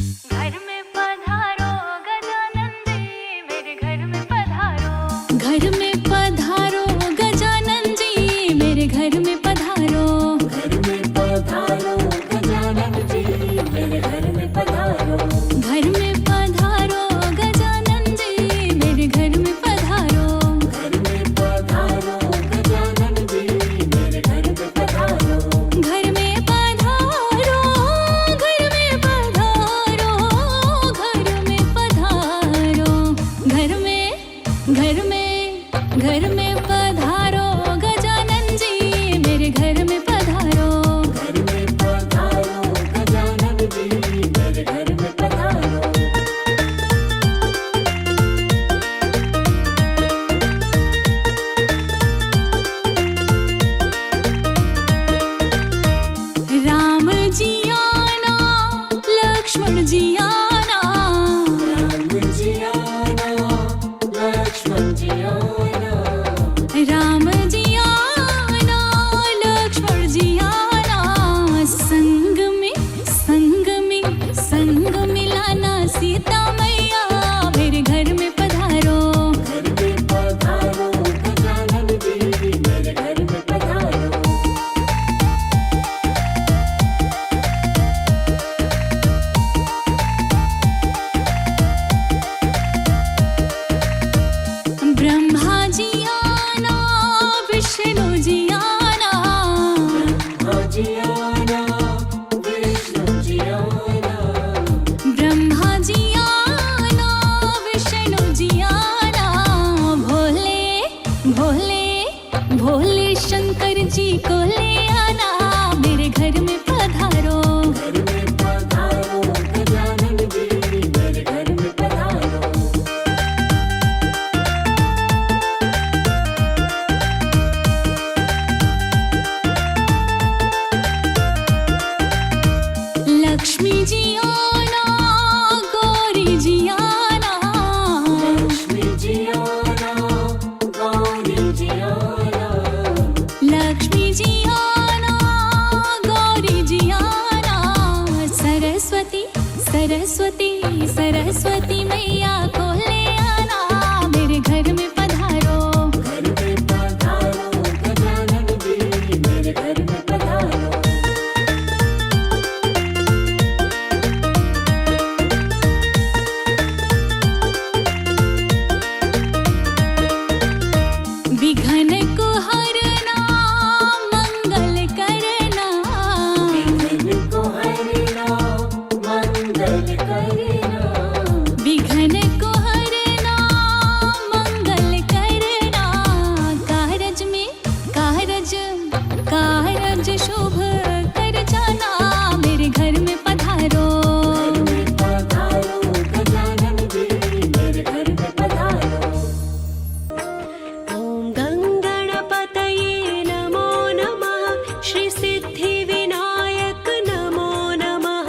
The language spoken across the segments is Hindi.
घर में पधारो गजानन जी, मेरे घर में पधारो। घर में पधारो गजानन जी, मेरे घर में पधारो। घर में पधारो गजानन जी, मेरे घर में पधारो। घर में पधारो गजानन जी, मेरे घर में पधारो। घर में पधारो गजानन जी, मेरे घर में पधारो। घर में पधारो, घर में पधारो, घर में पधारो। घर में पधारो गजानन जी, मेरे घर में पधारो। घर में पधारो गजानन जी, मेरे घर में पधारो। राम जी आना, लक्ष्मण जी आना। राम जी आना, लक्ष्मण जी आना। राम जी आना, लक्ष्मण जी आना। संग मिलाना सीता मैया, मेरे घर में पधारो। घर में पधारो गजानन जी, मेरे घर में पधारो। ब्रह्मा जी आना, विष्णु जी आना। ब्रह्मा जी आना, विष्णु जी आना। ब्रह्मा जी आना, विष्णु जी आना। भोले शंकर जी को ले आना, मेरे घर में पधारो। घर में पधारो गजानन जी, मेरे घर में पधारो। लक्ष्मी जी आना, गौरी जी आना। लक्ष्मी जी आना, गौरी जी आना। लक्ष्मी जी आना, गौरी जी आना। सरस्वती मैया को ले आना, मेरे घर में पधारो। घर में पधारो गजानन जी, मेरे घर में पधारो। विघ्न को हरना, मंगल करना। विघ्न को हरना, मंगल करना। विघ्न को हरना, मंगल करना। कारज शुभ कर जाना, मेरे घर में पधारो। घर में पधारो गजानन जी, मेरे घर में पधारो। ॐ गङ्गणपतये नमो नमः, श्रीसिद्धिविनायक नमो नमः,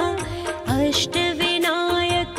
अष्टविनायक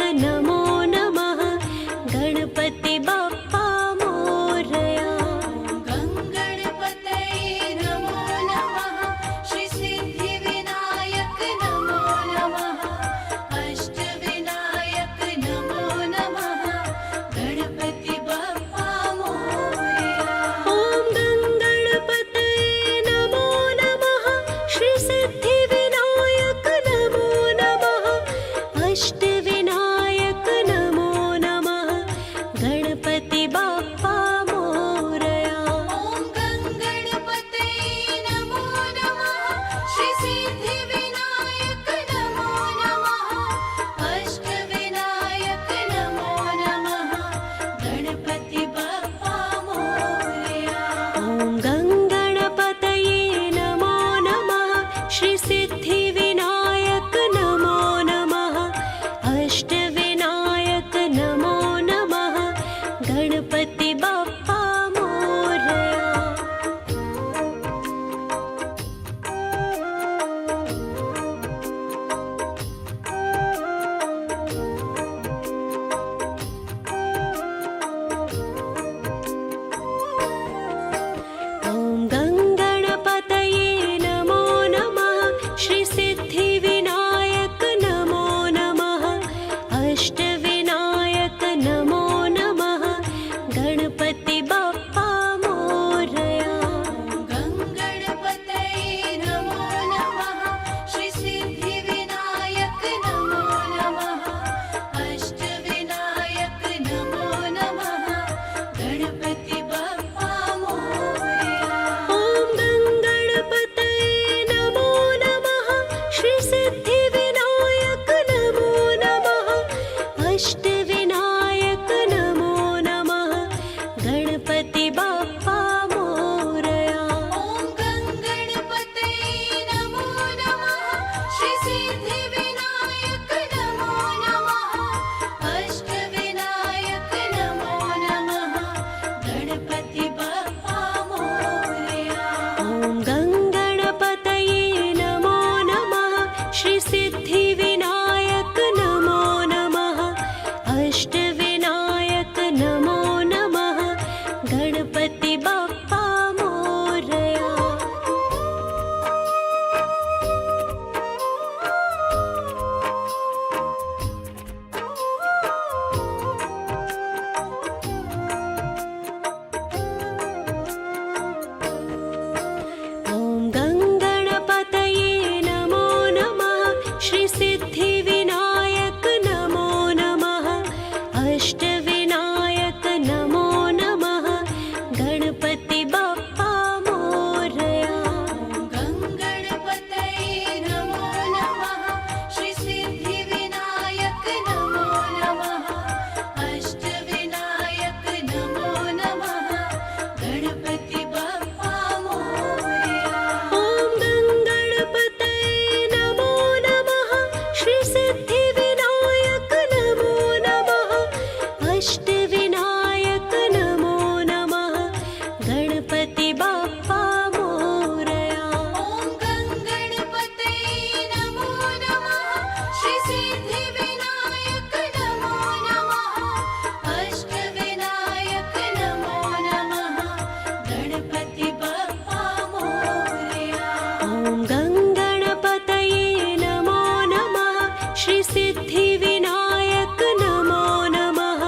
सिद्धिविनायक नमो नमः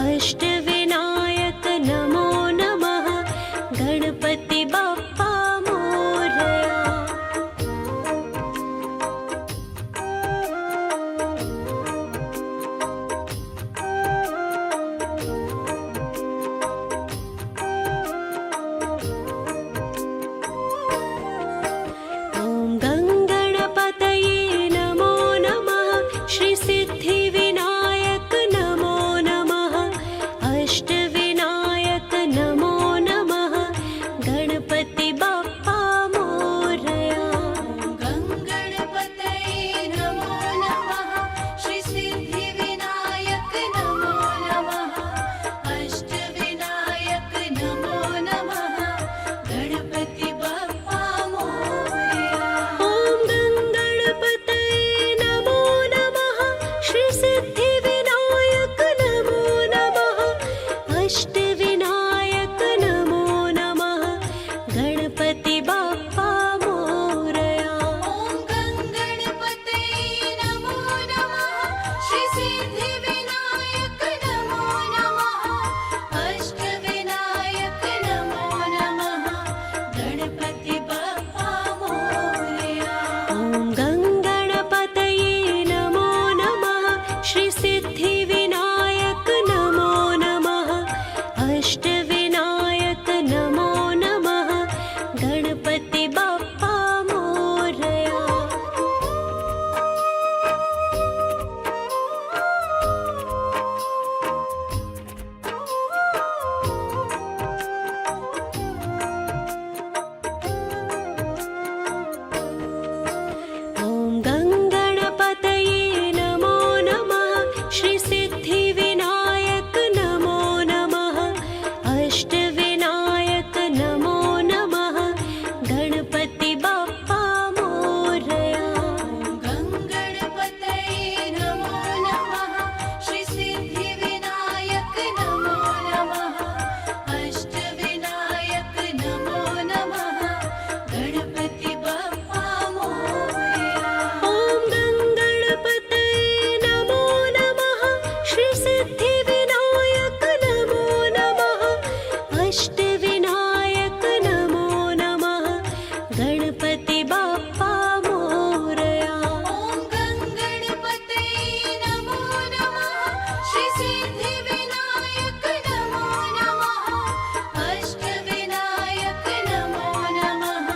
अष्टविनायक नमो नमः गणपति बाप्पा मोरया। ॐ गङ्गणपतये नमो नमः श्री सिद्धिविनायक नमो नमः अष्टविनायक नमो नमः गणपति बाप्पा मोरया। गङ्गणपतये नमो नमः श्री सिद्धिविनायक नमो नमः अष्टविनायक नमो नमः गणपति बाप्पा मोरया। ॐ गङ्गणपतये नमो नमः श्री सिद्धिविनायक नमो नमः अष्टविनायक नमो नमः गणपति बाप्पा मोरया। ॐ गङ्गणपतये नमो नमः श्री सिद्धिविनायक नमो नमः अष्टविनायक नमो नमः गणपति बाप्पा मोरया। ॐ गङ्गणपतये नमो नमः श्री सिद्धिविनायक नमो नमः अष्टविनायक नमो नमः गणपति बाप्पा मोरया। ॐ गङ्गणपतये नमो नमः श्री सिद्धिविनायक नमो नमः अष्टविनायक नमो नमः गणपति बाप्पा मोरया। गङ्गणपतये नमो नमः श्री सिद्धिविनायक नमो नमः अष्टविनायक नमो नमः गणपति बाप्पा मोरया। ॐ गङ्गणपतये नमो नमः श्री सिद्धिविनायक नमो नमः अष्टविनायक नमो नमः गणपति बाप्पा मोरया। ॐ गङ्गणपतये नमो नमः श्री सिद्धिविनायक नमो नमः अष्टविनायक नमो नमः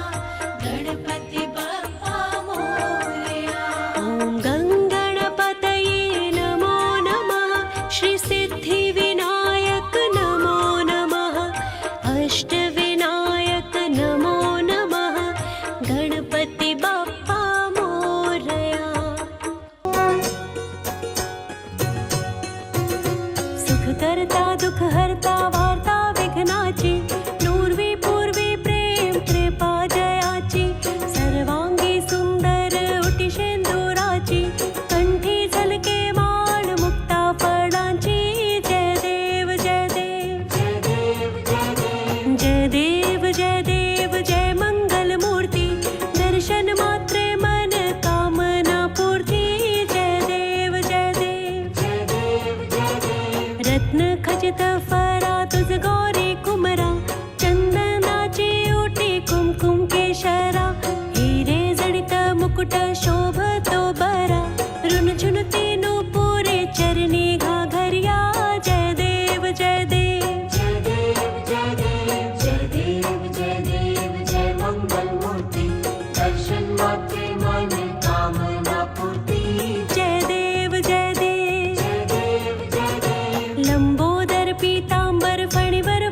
गणपति बाप्पा मोरया। ॐ गङ्गणपतये नमो नमः श्री सिद्धिविनायक नमो नमः अष्टविनायक नमो नमः गणपति बाप्पा मोरया। सुखकर्ता दुःखहर्ता वार्ता विघ्नाची नुर्वी पूर्वी प्रेम कृपा जयाची सर्वांगी सुंदर उटी शेंदुराची कंठी झलके माळ मुक्ता फळांची जय देव जय देव जय देव जय देव जय मंगल मूर्ती दर्शन मात्रे मन कामना पूर्ती जय देव जय देव रत्न खचित फरा तुझ गौरी कुमरा चंदनाची ओटी कुमकुम केशरा हिरे जडित मुकुट शोभतो बरा ऋण झुनती नुपुरे चरणी घाघरिया जय देव जय देव जय देव जय मंगल मूर्ति दर्शन मात्रे मन कामना पूर्ति जय देव जय देव जय देव लंबोदर पीतांबर फणिवर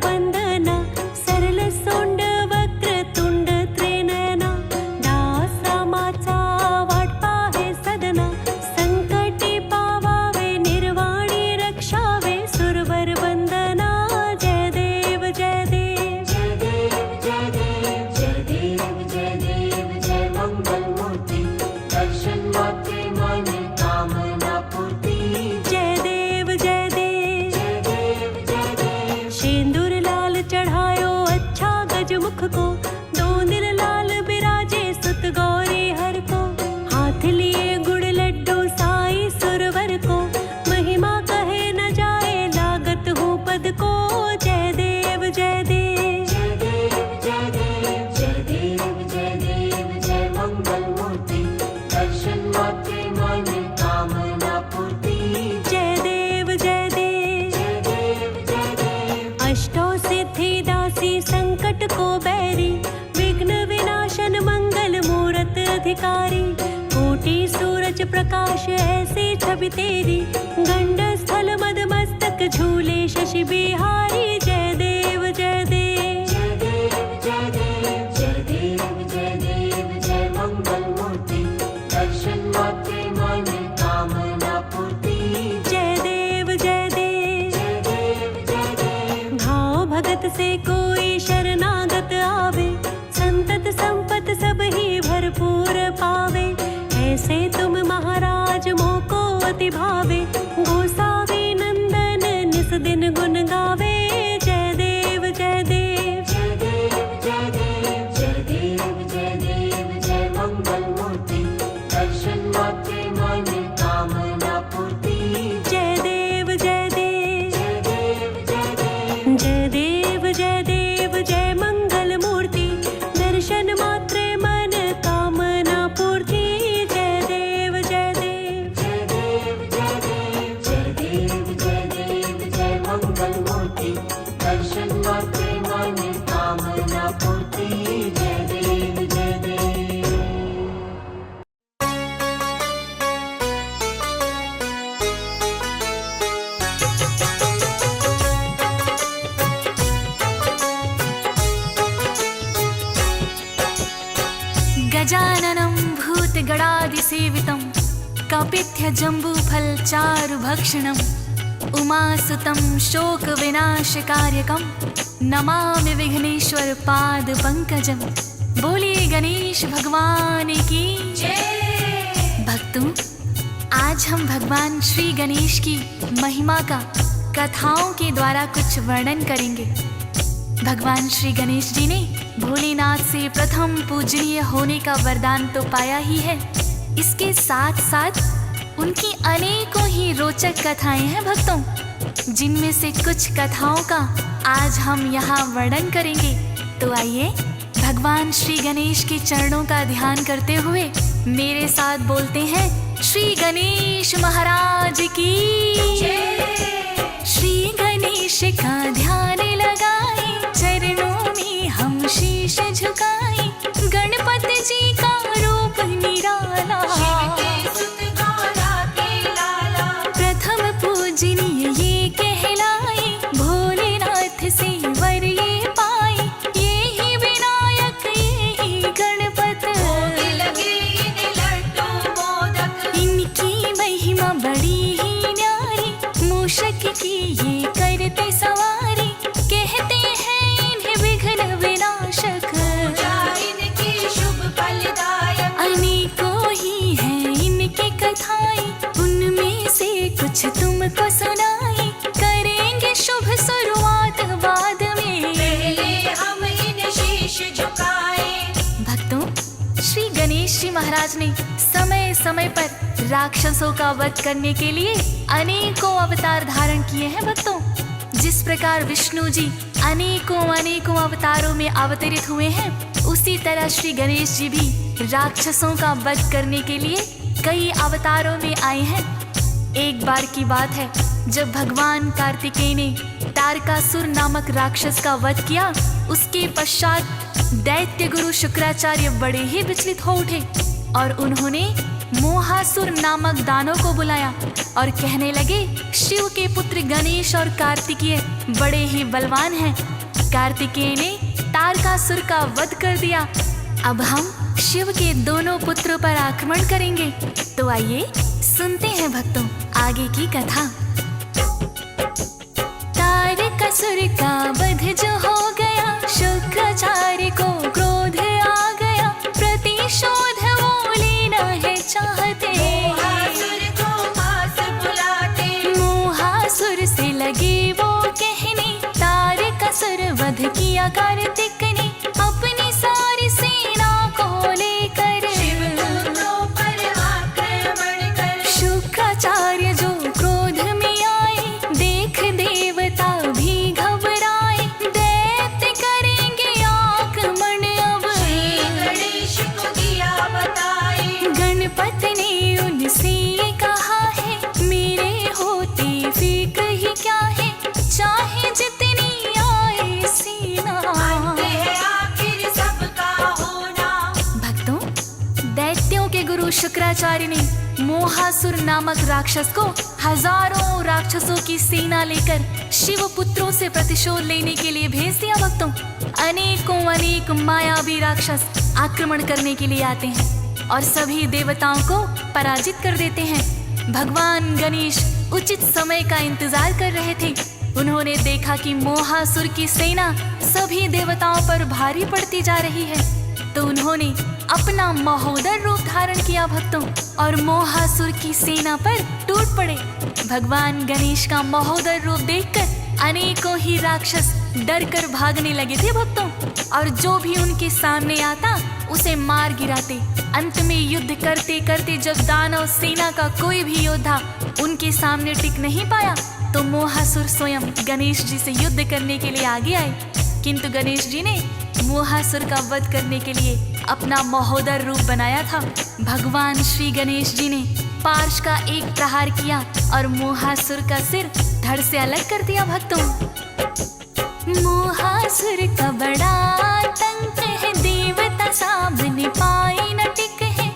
अधिकारी, कोटि सूरज प्रकाश ऐसी छवि तेरी, गंड स्थल मद मस्तक झूले शशि बिहारी। जय देव जय देव जय देव जय देव जय देव जय देव जय मंगल मूर्ति, दर्शन मात्रे माने कामना पूर्ति। जय देव जय देव जय देव जय देव भाव भगत से कोई शरणागत आवे, संतत संपत सब ही भरपूर पावे। ऐसे तुम महाराज मोको अति भावे, गोसावी नंदन निस दिन गुण गावे। जय देव जय देव जय देव जय देव जय देव जय देव जय मंगल मूर्ति, दर्शन मात्रे माने कामना पूर्ति। जय देव जय देव जय देव जय देव जय देव जय देव जय मंगल मूर्ति, दर्शन मात्रे मन कामना पूर्ति। जय देव जय देव जय देव जय देव जय देव जय देव जय मंगल मूर्ति, दर्शन मात्रे माने कामना पूर्ति। जय देव जय देव गजाननं भूतगणादिसेवितं, कपित्थजम्बूफलचारुभक्षणम्, उमासुतं शोकविनाशकार्यकं, नमामि विघ्नेश्वर पादपङ्कजं। बोलिए गणेश भगवान की जय। भक्तों, आज हम भगवान श्री गणेश की महिमा का कथाओं के द्वारा कुछ वर्णन करेंगे। भगवान श्री गणेश जी ने भोलेनाथ से प्रथम पूजनीय होने का वरदान तो पाया ही है, इसके साथ साथ उनकी अनेकों ही रोचक कथाएं हैं भक्तों, जिनमें से कुछ कथाओं का आज हम यहाँ वर्णन करेंगे। तो आइए भगवान श्री गणेश के चरणों का ध्यान करते हुए मेरे साथ बोलते हैं श्री गणेश महाराज की जय। श्री गणेश का ध्यान लगाए, चरणों में हम शीश झुकाए, गणपति जी का रूप निराला, प्रथम पूजनीय ये कहलाए, भोलेनाथ से वर ये पाए, ये ही विनायक ये ही गणपत, इनकी महिमा बड़ी ही न्यारी, मूषक की ये करते सवारी, कहते हैं इन्हें विघ्न विनाशक, अनेकों ही हैं इनकी कथाएं, उनमें से कुछ तुमको सुनाई, करेंगे शुभ शुरुआत बाद में, पहले हम इन शीश झुकाए। भक्तों, श्री गणेश जी महाराज ने समय समय पर राक्षसों का वध करने के लिए अनेकों अवतार धारण किए हैं भक्तों। जिस प्रकार विष्णु जी अनेकों अवतारों में अवतरित हुए हैं, उसी तरह श्री गणेश जी भी राक्षसों का वध करने के लिए कई अवतारों में आए हैं। एक बार की बात है, जब भगवान कार्तिकेय ने तारकासुर नामक राक्षस का वध किया, उसके पश्चात दैत्य गुरु शुक्राचार्य बड़े ही विचलित हो उठे और उन्होंने मोहासुर नामक दानव को बुलाया और कहने लगे, शिव के पुत्र गणेश और कार्तिकेय बड़े ही बलवान हैं। कार्तिकेय ने तारकासुर का वध कर दिया, अब हम शिव के दोनों पुत्रों पर आक्रमण करेंगे। तो आइए सुनते हैं भक्तों आगे की कथा। तारकासुर का वध जो हो गया, शुक्राचार्य को क्रोध आ गया, प्रतिशोध वो लेना है चाहते, मोहासुर से लगे वो कहने, तारकासुर वध किया कार्तिक ने, अपनी सारी सेना को लेकर पर आक्रमण कर। शुक्राचार्य जो क्रोध में आए, देख देवता भी घबराए, दैत्य करेंगे आक्रमण अब, गणेश को दिया बताए। गणपति ने उनसे ये कहा है, मेरे होते फिक्र ही क्या है, चाहे जितनी आए सेना, शुक्राचार्य ने मोहासुर नामक राक्षस को हजारों राक्षसों की सेना लेकर शिव पुत्रों से प्रतिशोध लेने के लिए भेज दिया। भक्तों, अनेक मायावी राक्षस आक्रमण करने के लिए आते हैं और सभी देवताओं को पराजित कर देते हैं। भगवान गणेश उचित समय का इंतजार कर रहे थे। उन्होंने देखा कि मोहासुर की सेना सभी देवताओं पर भारी पड़ती जा रही है, तो उन्होंने अपना महोदर रूप धारण किया भक्तों, और मोहासुर की सेना पर टूट पड़े। भगवान गणेश का महोदर रूप देखकर अनेकों ही राक्षस डर कर भागने लगे थे भक्तों, और जो भी उनके सामने आता उसे मार गिराते। अंत में युद्ध करते करते जब दानव सेना का कोई भी योद्धा उनके सामने टिक नहीं पाया, तो मोहासुर स्वयं गणेश जी से युद्ध करने के लिए आगे आए। किंतु गणेश जी ने मोहासुर का वध करने के लिए अपना महोदर रूप बनाया था। भगवान श्री गणेश जी ने पार्श का एक प्रहार किया और मोहासुर का सिर धड़ से अलग कर दिया। भक्तों, मोहासुर का बड़ा आतंक है, देवता सामने पाई न टिक है,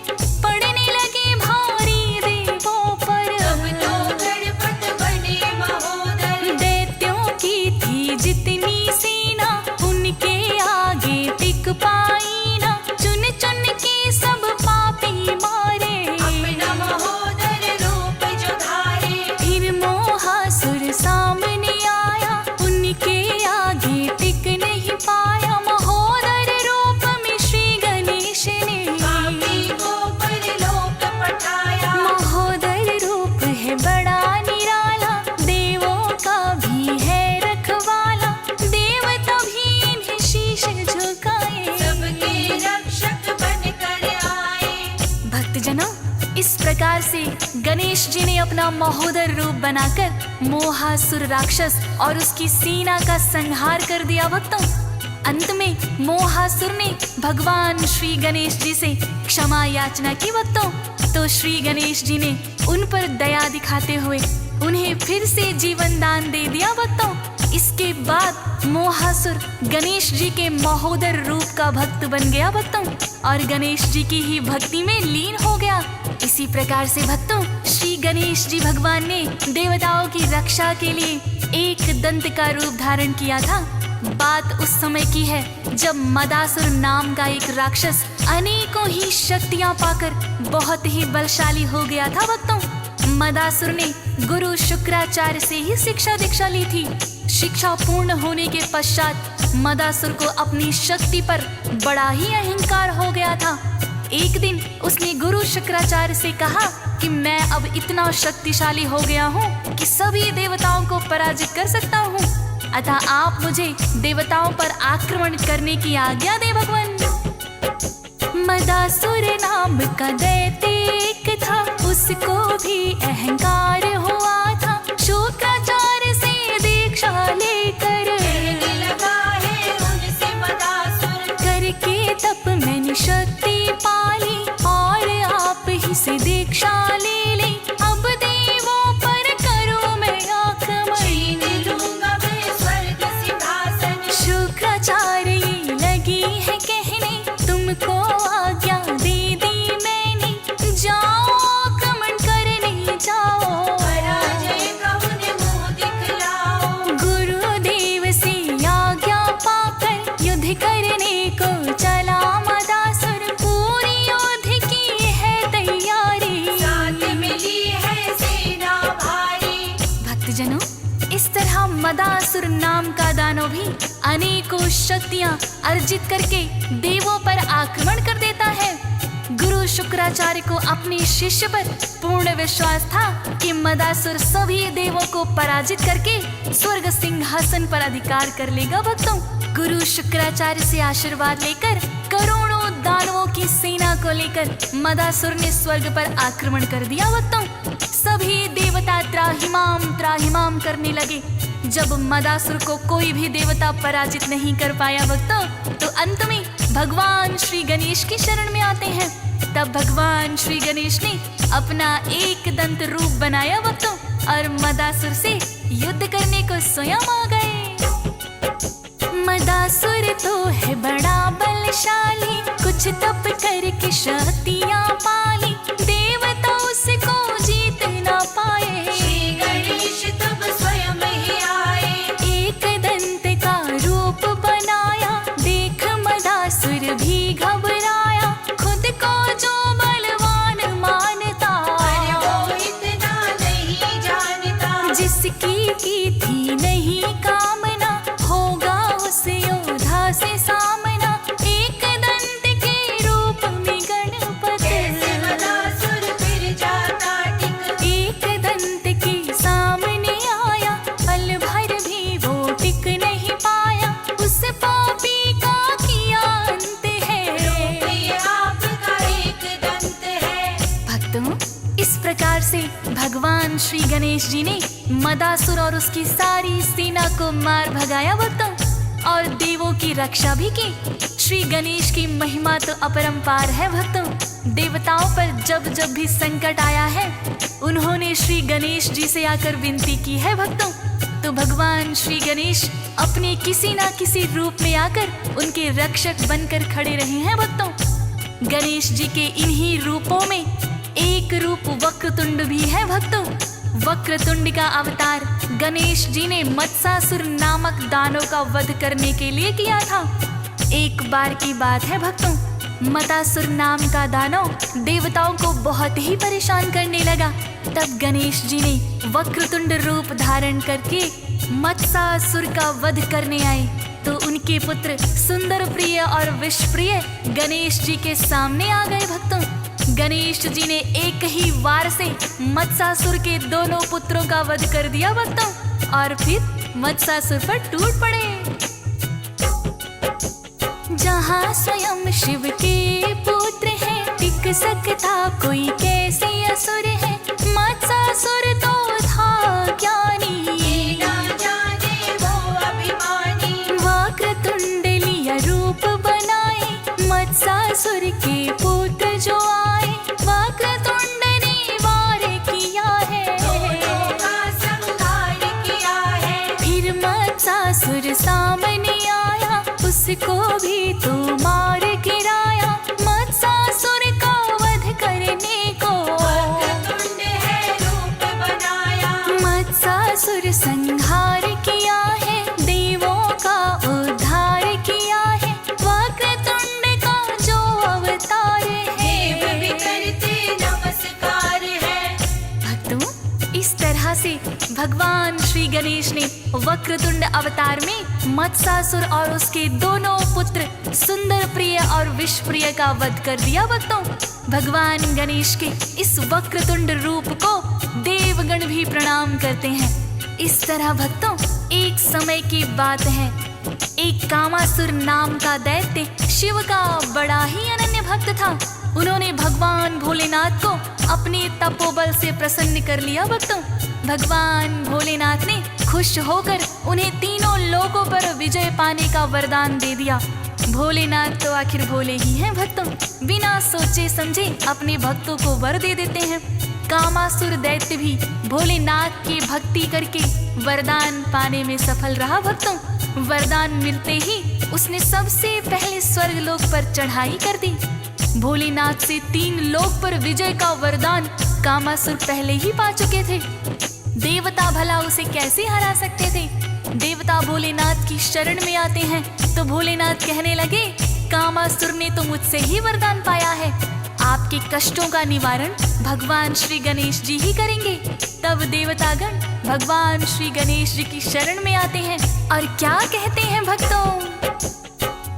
पड़ने लगे भारी देवों पर, तब तो गणपत बने महोदर। दैत्यों की थी जितनी सेना, उनके आगे टिक पाई ना, चुन चुन के सब पापी मारे, अपना महोदर रूप जो धारे। फिर मोहासुर सामने आया, उनके आगे टिक नहीं पाया। महोदर रूप में श्री गणेश ने पापी को परलोक पठाया। महोदर रूप है बड़ा निराला, देवों का भी है रखवाला, देवता भी इन्हें शीश झुकाए, सबके रक्षक बनकर आए। भक्तजनों, इस प्रकार से गणेश जी ने अपना महोदर रूप बनाकर मोहासुर राक्षस और उसकी सेना का संहार कर दिया। भक्तों, अंत में मोहासुर ने भगवान श्री गणेश जी से क्षमा याचना की। भक्तों, तो श्री गणेश जी ने उन पर दया दिखाते हुए उन्हें फिर से जीवन दान दे दिया। भक्तों, इसके बाद मोहासुर गणेश जी के महोदर रूप का भक्त बन गया भक्तों, और गणेश जी की ही भक्ति में लीन हो गया। इसी प्रकार से भक्तों, श्री गणेश जी भगवान ने देवताओं की रक्षा के लिए एक दंत का रूप धारण किया था। बात उस समय की है जब मदासुर नाम का एक राक्षस अनेकों ही शक्तियां पाकर बहुत ही बलशाली हो गया था। भक्तों, मदासुर ने गुरु शुक्राचार्य से ही शिक्षा दीक्षा ली थी। शिक्षा पूर्ण होने के पश्चात मदासुर को अपनी शक्ति पर बड़ा ही अहंकार हो गया था। एक दिन उसने गुरु शुक्राचार्य से कहा कि मैं अब इतना शक्तिशाली हो गया हूँ कि सभी देवताओं को पराजित कर सकता हूँ, अतः आप मुझे देवताओं पर आक्रमण करने की आज्ञा दे भगवान। मदासुर नाम का दैत्य एक था, उसको भी अहंकार हुआ था। शुक्राचार्य से दीक्षा लेकर लगा है उनसे मदासुर, करके तप मैंने शक्ति पाली, और आप ही से दीक्षा ले ली। अब देवों पर करूं मैं आक्रमण, छीन लूंगा मैं स्वर्ग सिंहासन। शुक्राचार्य ये लगी है कहने, तुमको आज्ञा दे दी मैंने, जाओ आक्रमण करने जाओ, पराजय का उन्हें मुंह दिखलाओ। गुरुदेव से आज्ञा पाकर युद्ध करने को चला मदासुर, पूरी युद्ध की है तैयारी, साथ मिली है सेना भारी। भक्तजनों, इस तरह मदासुर नाम का दानव भी अनेकों शक्तियां अर्जित करके देवों पर आक्रमण कर देता है। गुरु शुक्राचार्य को अपने शिष्य पर पूर्ण विश्वास था कि मदासुर सभी देवों को पराजित करके स्वर्ग सिंहासन पर अधिकार कर लेगा। भक्तों, गुरु शुक्राचार्य से आशीर्वाद लेकर करोड़ों दानवों की सेना को लेकर मदासुर ने स्वर्ग पर आक्रमण कर दिया। भक्तों, सभी देवता त्राहिमाम करने लगे। जब मदासुर को कोई भी देवता पराजित नहीं कर पाया भक्तों, तो अंत में भगवान श्री गणेश की शरण में आते हैं। तब भगवान श्री गणेश ने अपना एक दंत रूप बनाया भक्तों, और मदासुर से युद्ध करने को स्वयं आ गए। मदासुर तो है बड़ा बलशाली, कुछ तप करके शक्तियां पाली, उसकी की थी नहीं कामना, होगा उस योद्धा से सामना। एक दंत के रूप में गणपति, एक दंत के सामने आया, पल भर भी वो टिक नहीं पाया। उस पापी का किया अंत है, भक्तों, इस प्रकार से भगवान श्री गणेश जी ने मदासुर और उसकी सारी सेना को मार भगाया भक्तों, और देवों की रक्षा भी की। श्री गणेश की महिमा तो अपरंपार है भक्तों। देवताओं पर जब जब भी संकट आया है, उन्होंने श्री गणेश जी से आकर विनती की है भक्तों। तो भगवान श्री गणेश अपने किसी ना किसी रूप में आकर उनके रक्षक बनकर खड़े रहे हैं भक्तों। गणेश जी के इन्हीं रूपों में एक रूप वक्रतुंड भी है भक्तों। वक्रतुंड का अवतार गणेश जी ने मत्सासुर नामक दानव का वध करने के लिए किया था। एक बार की बात है भक्तों, मत्सासुर नाम का दानव देवताओं को बहुत ही परेशान करने लगा। तब गणेश जी ने वक्रतुंड रूप धारण करके मत्सासुर का वध करने आए। तो उनके पुत्र सुंदर प्रिय और विष प्रिय गणेश जी के सामने आ गए भक्तों। गणेश जी ने एक ही वार से मत्सासुर के दोनों पुत्रों का वध कर दिया भक्तों, और फिर मत्सासुर पर टूट पड़े। जहाँ स्वयं शिव के पुत्र हैं, टिक सकता कोई कैसे असुर है। मत्सासुर तो था ज्ञानी, वक्रतुंड लिया रूप बनाए। मत्सासुर के पुत्र जो आए, वक्रतुंड ने वार किया है, फिर मत्सासुर सामने आया, उसको भी तो मार गिराया। मत्सासुर का वध करने को मत्सासुर संहार किया है, देवों का उद्धार किया है। वक्रतुंड का जो अवतार है, भक्तों, इस तरह से भगवान श्री गणेश ने वक्रतुंड अवतार में मत्सासुर और उसके दोनों पुत्र सुंदर प्रिय और विष प्रिय का वध कर दिया भक्तों। भगवान गणेश के इस वक्रतुंड रूप को देवगण भी प्रणाम करते हैं। इस तरह भक्तों, एक समय की बात है, एक कामासुर नाम का दैत्य शिव का बड़ा ही अनन्य भक्त था। उन्होंने भगवान भोलेनाथ को अपने तपोबल से प्रसन्न कर लिया भक्तों। भगवान भोलेनाथ ने खुश होकर उन्हें तीनों लोकों पर विजय पाने का वरदान दे दिया। भोलेनाथ तो आखिर भोले ही हैं भक्तों, बिना सोचे समझे अपने भक्तों को वर दे देते हैं। कामासुर दैत्य भी भोलेनाथ की भक्ति करके वरदान पाने में सफल रहा भक्तों। वरदान मिलते ही उसने सबसे पहले स्वर्गलोक पर चढ़ाई कर दी। भोलेनाथ से 3 लोक पर विजय का वरदान कामासुर पहले ही पा चुके थे। देवता भला उसे कैसे हरा सकते थे। देवता भोलेनाथ की शरण में आते हैं तो भोलेनाथ कहने लगे, कामासुर ने तो मुझसे ही वरदान पाया है, आपके कष्टों का निवारण भगवान श्री गणेश जी ही करेंगे। तब देवतागण भगवान श्री गणेश जी की शरण में आते हैं और क्या कहते हैं भक्तों,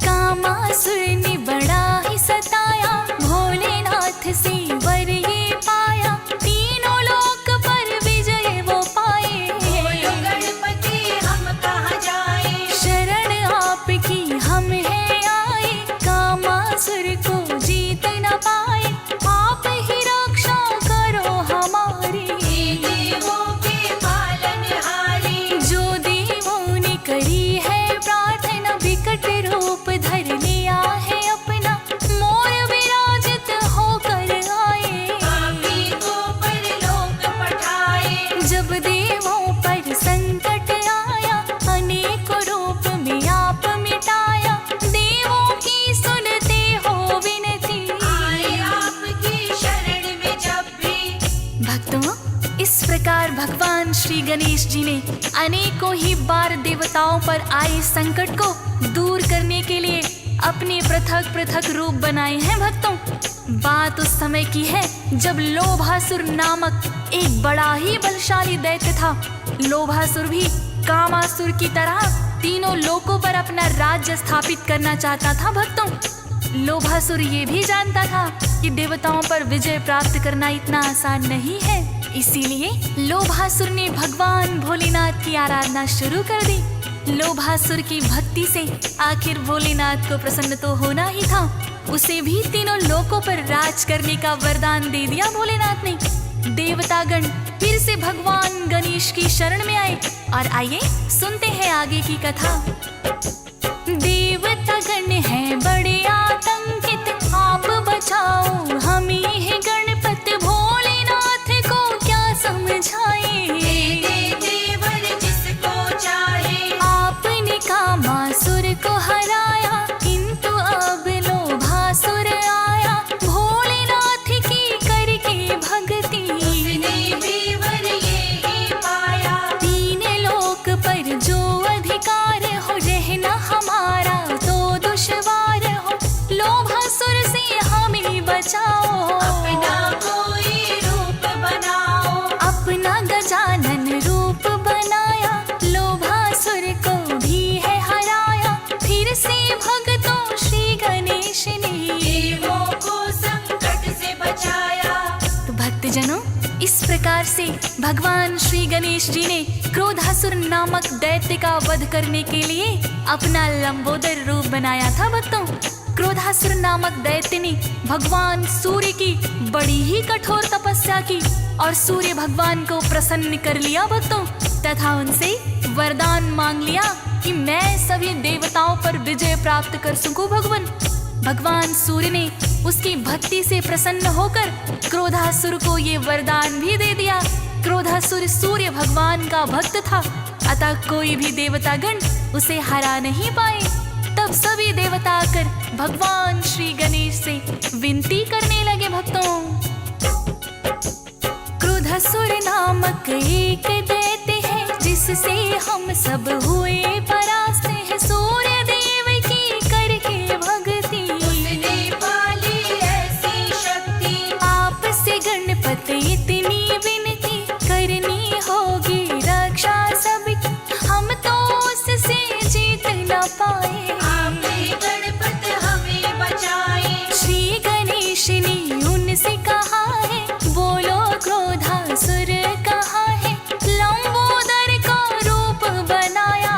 कामासुर ने बड़ा ही सताया, भोलेनाथ से वर ये पाया, तीनों लोक पर विजय वो पाए। गणपति हम कहाँ जाए, शरण आपकी हम है आए, कामासुर को जीत न पाए, आप ही रक्षा करो हमारी। देवों के पालनहारी, जो देवों ने करी है प्रार्थना, विकट रूप धर लिया है अपना, मोर विराजित होकर आए, पापी को परलोक पठाए। जब देवों पर संकट आया, अनेक रूप में आप मिटाया, देवों की सुनते हो विनती, आए आपकी शरण में जब भी। भक्तों, इस प्रकार भगवान श्री गणेश जी ने अनेकों ही बार देवताओं पर आए संकट को दूर करने के लिए अपने पृथक पृथक रूप बनाए हैं भक्तों। बात उस समय की है जब लोभासुर नामक एक बड़ा ही बलशाली दैत्य था। लोभासुर भी कामासुर की तरह तीनों लोकों पर अपना राज्य स्थापित करना चाहता था। भक्तों, लोभासुर ये भी जानता था कि देवताओं पर विजय प्राप्त करना इतना आसान नहीं है। इसीलिए लोभासुर ने भगवान भोलेनाथ की आराधना शुरू कर दी। लोभासुर की भक्ति से आखिर भोलेनाथ को प्रसन्न तो होना ही था। उसे भी तीनों लोकों पर राज करने का वरदान दे दिया भोलेनाथ ने। देवतागण फिर से भगवान गणेश की शरण में आए और आइए सुनते हैं आगे की कथा। देवतागण हैं बड़े आतंकित, आप बचाओ हमें है गणपत, भोलेनाथ को क्या समझाए। देवर जिसको चाहे, आपने कामासुर को हराया, किंतु अब लोभासुर आया, भोलेनाथ की करके भक्ति, देवर ये ही पाया। तीन लोक पर जो अधिकार हो, रहना हमारा तो दुश्वार हो, लोभासुर से हमें बचाओ। अपना कोई रूप बनाओ, अपना गजानन रूप बनाया, लोभासुर को भी है हराया, फिर से भक्तों श्री गणेश ने देवों को संकट से बचाया। तो भक्तजनों, इस प्रकार से भगवान श्री गणेश जी ने क्रोधासुर नामक दैत्य का वध करने के लिए अपना लंबोदर रूप बनाया था। भक्तों, क्रोधासुर नामक दैत्य ने भगवान सूर्य की बड़ी ही कठोर तपस्या की और सूर्य भगवान को प्रसन्न कर लिया भक्तों, तथा उनसे वरदान मांग लिया कि मैं सभी देवताओं पर विजय प्राप्त कर सकूं। भगवान सूर्य ने उसकी भक्ति से प्रसन्न होकर क्रोधासुर को ये वरदान भी दे दिया। क्रोधासुर सूर्य भगवान का भक्त था, अतः कोई भी देवतागण उसे हरा नहीं पाए। तब सभी देवता आकर भगवान श्री गणेश से विनती करने लगे। भक्तों, क्रोधासुर नामक एक दैत्य है, जिससे हम सब हुए परास्त है, सूर्य देव की करके भक्ति, उसने पाली ऐसी शक्ति, आपसे गणपति इतनी विनती, करनी होगी रक्षा सबकी, हम तो उससे जीत न पाए। गणपत हमें बचाए। श्री गणेश ने उनसे कहा है, बोलो क्रोधासुर कहाँ है, लंबोदर का रूप बनाया,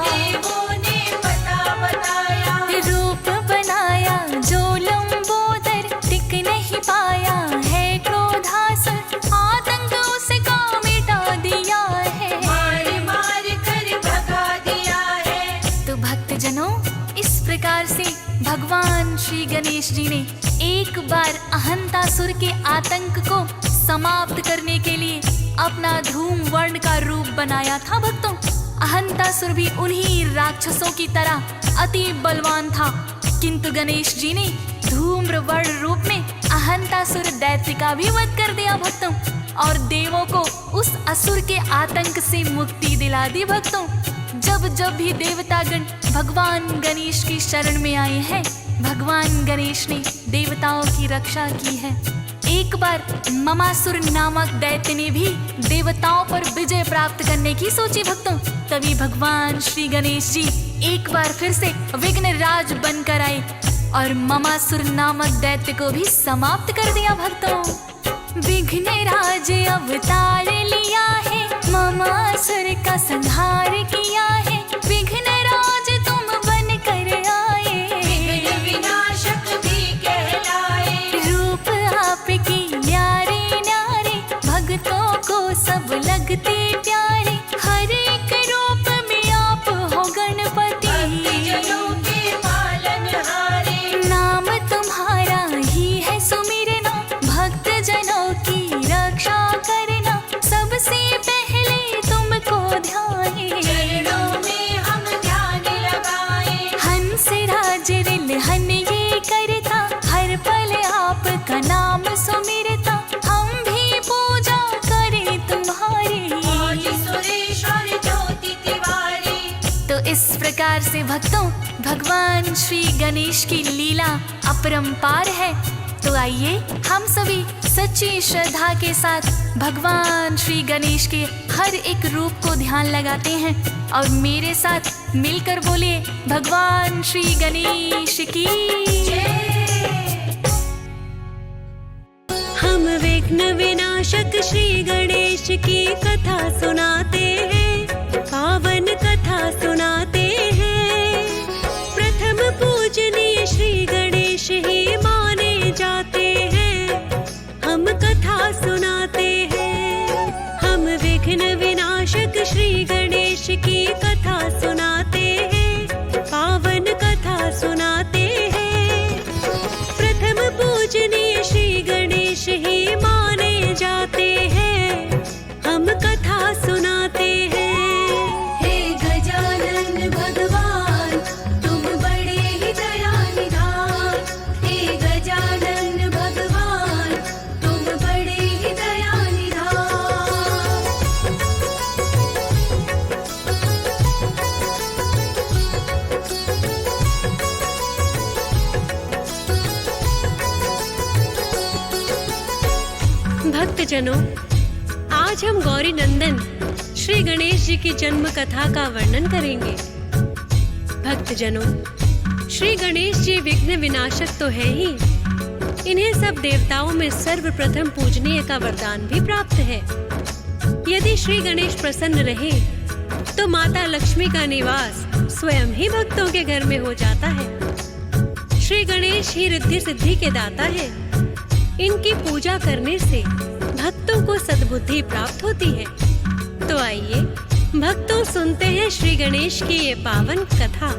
देवों ने पता बताया, रूप बनाया जो लंबोदर, टिक नहीं पाया है क्रोधासुर, आतंक उसका मिटा दिया है, मार मार कर भगा दिया है। तो भक्तजनों, इस प्रकार से भगवान श्री गणेश जी ने एक बार अहंतासुर के आतंक को समाप्त करने के लिए अपना धूम वर्ण का रूप बनाया था। भक्तों, अहंतासुर भी उन्हीं राक्षसों की तरह अति बलवान था, किंतु गणेश जी ने धूम्र वर्ण रूप में अहंतासुर दैत्य का भी वध कर दिया भक्तों, और देवों को उस असुर के आतंक से मुक्ति दिला दी। भक्तों, जब जब भी देवतागण भगवान गणेश की शरण में आए हैं, भगवान गणेश ने देवताओं की रक्षा की है। एक बार ममासुर नामक दैत्य ने भी देवताओं पर विजय प्राप्त करने की सोची। भक्तों, तभी भगवान श्री गणेश जी एक बार फिर से विघ्नराज बनकर आए और ममासुर नामक दैत्य को भी समाप्त कर दिया। भक्तों, विघ्नराज अवतार लिया है, ममासुर का संहार किया है, विघ्नराज तुम बन कर आए, विघ्न विनाशक भी कहलाए। रूप आपकी न्यारे न्यारे, भक्तों को सब लगते प्यारे, हर एक रूप में आप हो गणपति, जनों के पालनहारे, नाम तुम्हारा ही है सुमिरना, भक्त जनों की रक्षा करना, सबसे पहले तुमको ध्याए, चरणों में हम ध्यान लगाए। हंस राज रिलहन ये करता, हर पल आपका नाम सुमिरता, हम भी पूजा करें तुम्हारी, मौज सुरेश्वर ज्योति तिवारी। तो इस प्रकार से भक्तों, भगवान श्री गणेश की लीला अपरंपार है। तो तो आइए हम सभी सच्ची श्रद्धा के साथ भगवान श्री गणेश के हर एक रूप को ध्यान लगाते हैं और मेरे साथ मिलकर बोले भगवान श्री गणेश की जय। हम विघ्न विनाशक श्री गणेश की कथा सुनाते हैं, पावन कथा सुनाते हैं। प्रथम पूजनीय श्री गणेश ही माने जाते हैं, हम कथा सुनाते हैं। हम विघ्न विनाशक श्री गणेश की कथा सुनाते हैं, पावन कथा सुनाते हैं। प्रथम पूजनीय श्री गणेश ही माने जाते हैं, हम कथा सुनाते हैं। हे गजानन भगवान तुम बड़े ही दयानिधान, हे गजानन भगवान तुम बड़े ही दयानिधान। भक्तजनों, आज हम गौरी नंदन श्री गणेश जी की जन्म कथा का वर्णन करेंगे। भक्तजनों, श्री गणेश जी विघ्न विनाशक तो है ही, इन्हें सब देवताओं में सर्वप्रथम पूजनीय का वरदान भी प्राप्त है। यदि श्री गणेश प्रसन्न रहे तो माता लक्ष्मी का निवास स्वयं ही भक्तों के घर में हो जाता है। श्री गणेश ही रिद्धि सिद्धि के दाता है। इनकी पूजा करने से भक्तों को सद्बुद्धि प्राप्त होती है। तो आइए भक्तों सुनते हैं श्री गणेश की ये पावन कथा।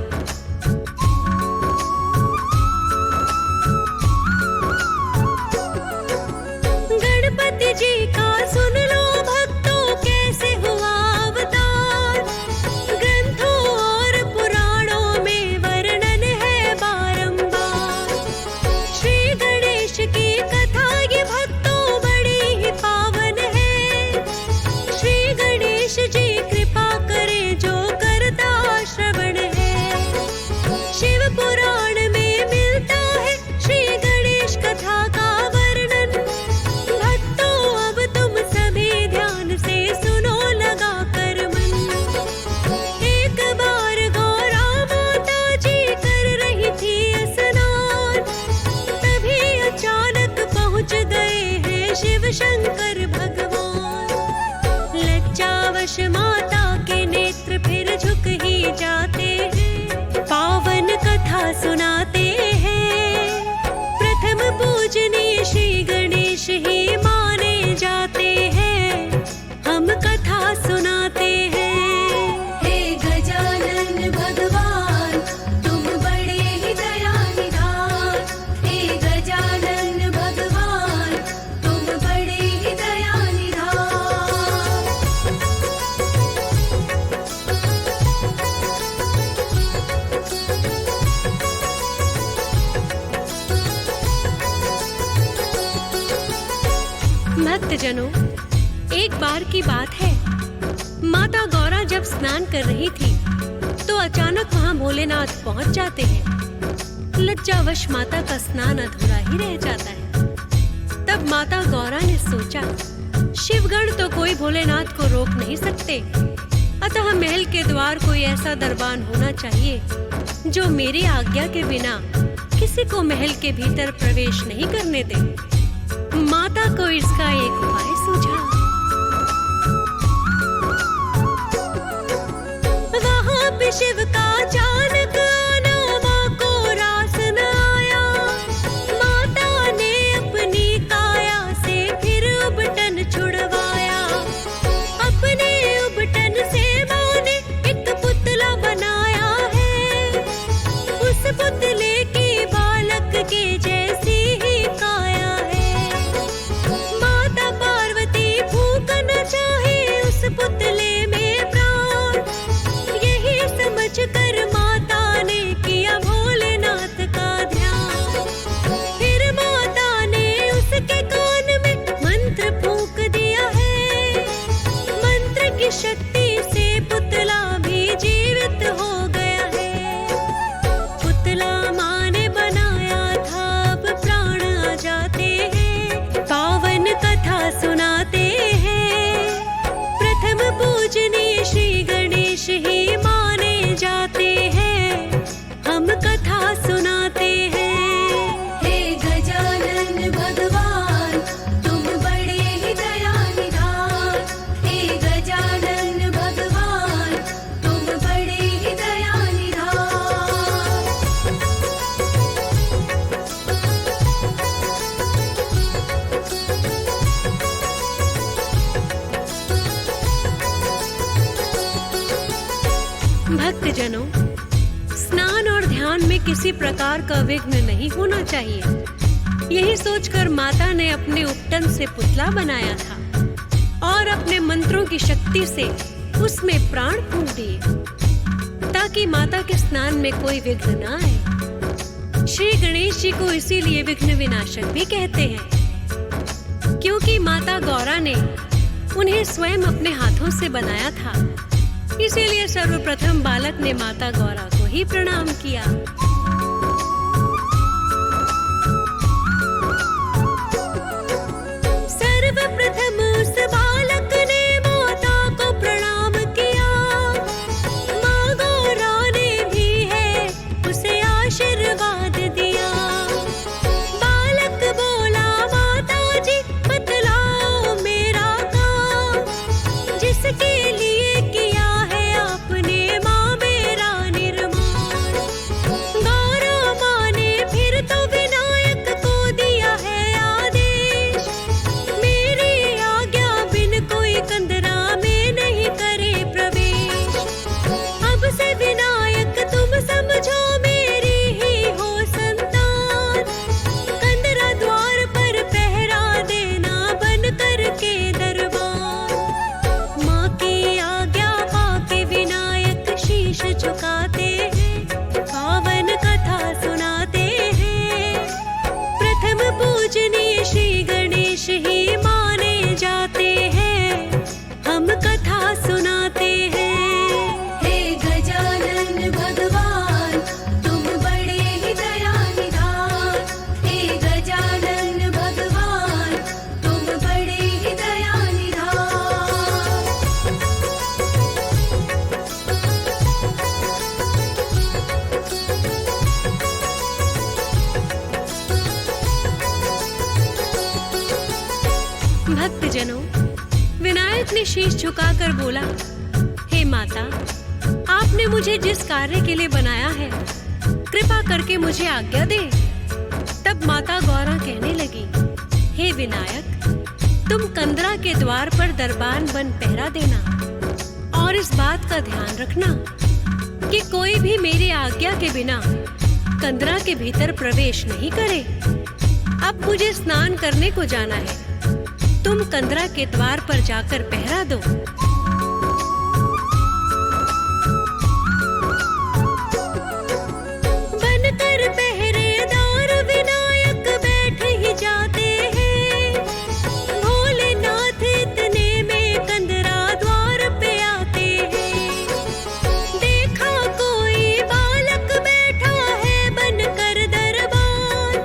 गणपति जी का सुन लो भक्तों कैसे हुआ अवतार। ग्रंथों और पुराणों में वर्णन है बारंबार। श्री गणेश की कथा ये भक्तों बड़ी ही पावन है। श्री गणेश जी कृपा करे जो करता श्रवण है। शिव पुराण में मिलता है श्री गणेश कथा का वर्णन। भक्तों अब तुम सभी ध्यान से सुनो लगा कर मन। एक बार गौरा माता जी कर रही थी स्नान, तभी अचानक पहुंच गए हैं शिव शंकर भगवान। लज्जावश माता के नेत्र फिर झुक ही जाते हैं, पावन कथा सुनाते हैं। प्रथम पूजनीय श्री गणेश ही माने जाते हैं, हम कथा सुनाते हैं। हे गजानन भगवान तुम बड़े ही दयानिधान, हे गजानन भगवान तुम बड़े ही दयानिधान। भक्तजनों, एक बार की बात है, माता गौरा जब स्नान कर रही थी तो अचानक वहां भोलेनाथ पहुंच जाते हैं। लज्जावश माता का स्नान अधूरा ही रह जाता है। तब माता गौरा ने सोचा, शिवगण तो कोई भोलेनाथ को रोक नहीं सकते, अतः महल के द्वार कोई ऐसा दरबान होना चाहिए जो मेरी आज्ञा के बिना किसी को महल के भीतर प्रवेश नहीं करने दे। माता को इसका एक उपाय सूझा। वहां पे शिव का अचानक आना मां को रास न आया। माता ने अपनी काया से फिर उबटन छुड़वाया। अपने उबटन से मां ने एक पुतला बनाया है। उस पुतले की बालक के जैसी ही काया है। माता पार्वती फूंकना चाहे उस पुतले में प्राण। यही समझ कर माता ने किया भोलेनाथ का ध्यान। फिर माता ने उसके कान में मंत्र फूंक दिया है। मंत्र की शक्ति से पुतला भी जीवित हो गया है। पुतला मां ने बनाया था, अब प्राण आ जाता भक्तजनों, स्नान और ध्यान में किसी प्रकार का विघ्न नहीं होना चाहिए। यही सोचकर माता ने अपने उपटन से पुतला बनाया था और अपने मंत्रों की शक्ति से उसमें प्राण फूंक दिए, ताकि माता के स्नान में कोई विघ्न न आए। श्री गणेश जी को इसीलिए विघ्न विनाशक भी कहते हैं, क्योंकि माता गौरा ने उन्हें स्वयं अपने हाथों से बनाया था। इसीलिए सर्वप्रथम बालक ने माता गौरा को ही प्रणाम किया। सर्वप्रथम उस बालक ने माता को प्रणाम किया। माँ गौरा ने भी है उसे आशीर्वाद दिया। बालक बोला, माता जी बतलाओ मेरा काम, जिसके लिए किया है आपने माँ मेरा निर्माण। गौरा माँ ने फिर तो विनायक को दिया है आदेश, मेरी आज्ञा बिन कोई कंदरा में नहीं करे प्रवेश। अब से विनायक तुम समझो मेरी ही हो संतान, कंदरा द्वार पर पहरा देना बन करके दरबार। माँ की आज्ञा पाके विनायक शीश झुकाते हैं, पावन कथा सुनाते हैं। प्रथम पूजनीय श्री गणेश ही माने जाते हैं, हम कथा सुनाते हैं। हे गजानन भगवान, तुम बड़े ही दयानिधान। हे गजानन भगवान, तुम बड़े ही दयानिधान। भक्तजनों, विनायक ने शीश झुकाकर बोला, हे माता, आपने मुझे जिस कार्य के लिए बनाया है, कृपा करके मुझे आज्ञा दे। तब माता गौरा कहने लगी, हे विनायक, तुम कंदरा के द्वार पर दरबान बन पहरा देना और इस बात का ध्यान रखना कि कोई भी मेरी आज्ञा के बिना कंदरा के भीतर प्रवेश नहीं करे। अब मुझे स्नान करने को जाना है, तुम कंदरा के द्वार पर जाकर पहरा दो। बनकर पहरेदार विनायक बैठ ही जाते हैं। भोलेनाथ इतने में कंदरा द्वार पे आते हैं। देखा कोई बालक बैठा है बनकर दरबार।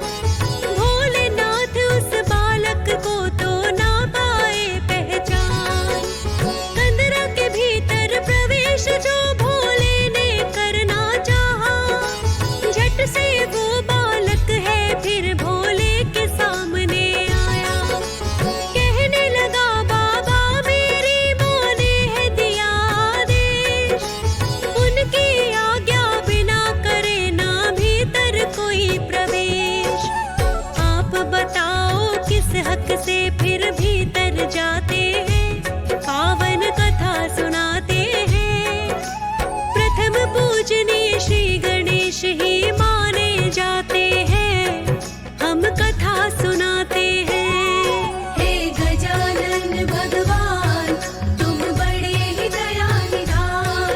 भोलेनाथ उस बालक को तो ना पाए पहचान। कंदरा के भीतर प्रवेश जो भोले ने करना चाहा, झट से वो बालक है फिर भोले के सामने आया। कहने लगा, बाबा मेरी माँ ने है दिया आदेश, उनकी आज्ञा बिना करे ना भीतर कोई प्रवेश। आप बताओ किस हक से फिर भीतर जाते हैं, पावन कथा सुनाते हैं। प्रथम पूजनीय श्री गणेश ही माने जाते हैं, हम कथा सुनाते हैं। हे गजानन भगवान, तुम बड़े ही दयानिधान।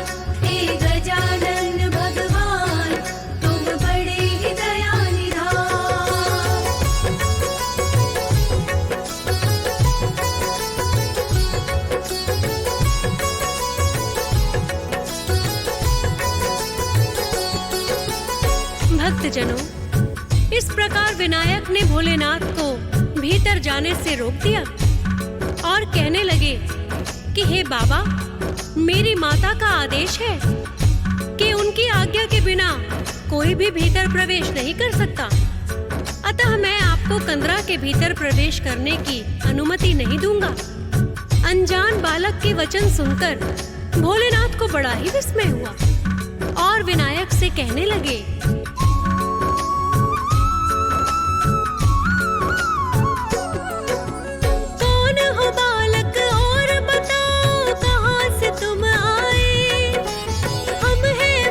हे गजानन भगवान, तुम बड़े ही दयानिधान। भक्तजनों, इस प्रकार विनायक ने भोलेनाथ को भीतर जाने से रोक दिया और कहने लगे कि हे बाबा, मेरी माता का आदेश है कि उनकी आज्ञा के बिना कोई भी भीतर प्रवेश नहीं कर सकता। अतः मैं आपको कंदरा के भीतर प्रवेश करने की अनुमति नहीं दूंगा। अनजान बालक के वचन सुनकर भोलेनाथ को बड़ा ही विस्मय हुआ और विनायक से कहने लगे, कौन हो बालक और बताओ कहाँ से तुम आए। हम हैं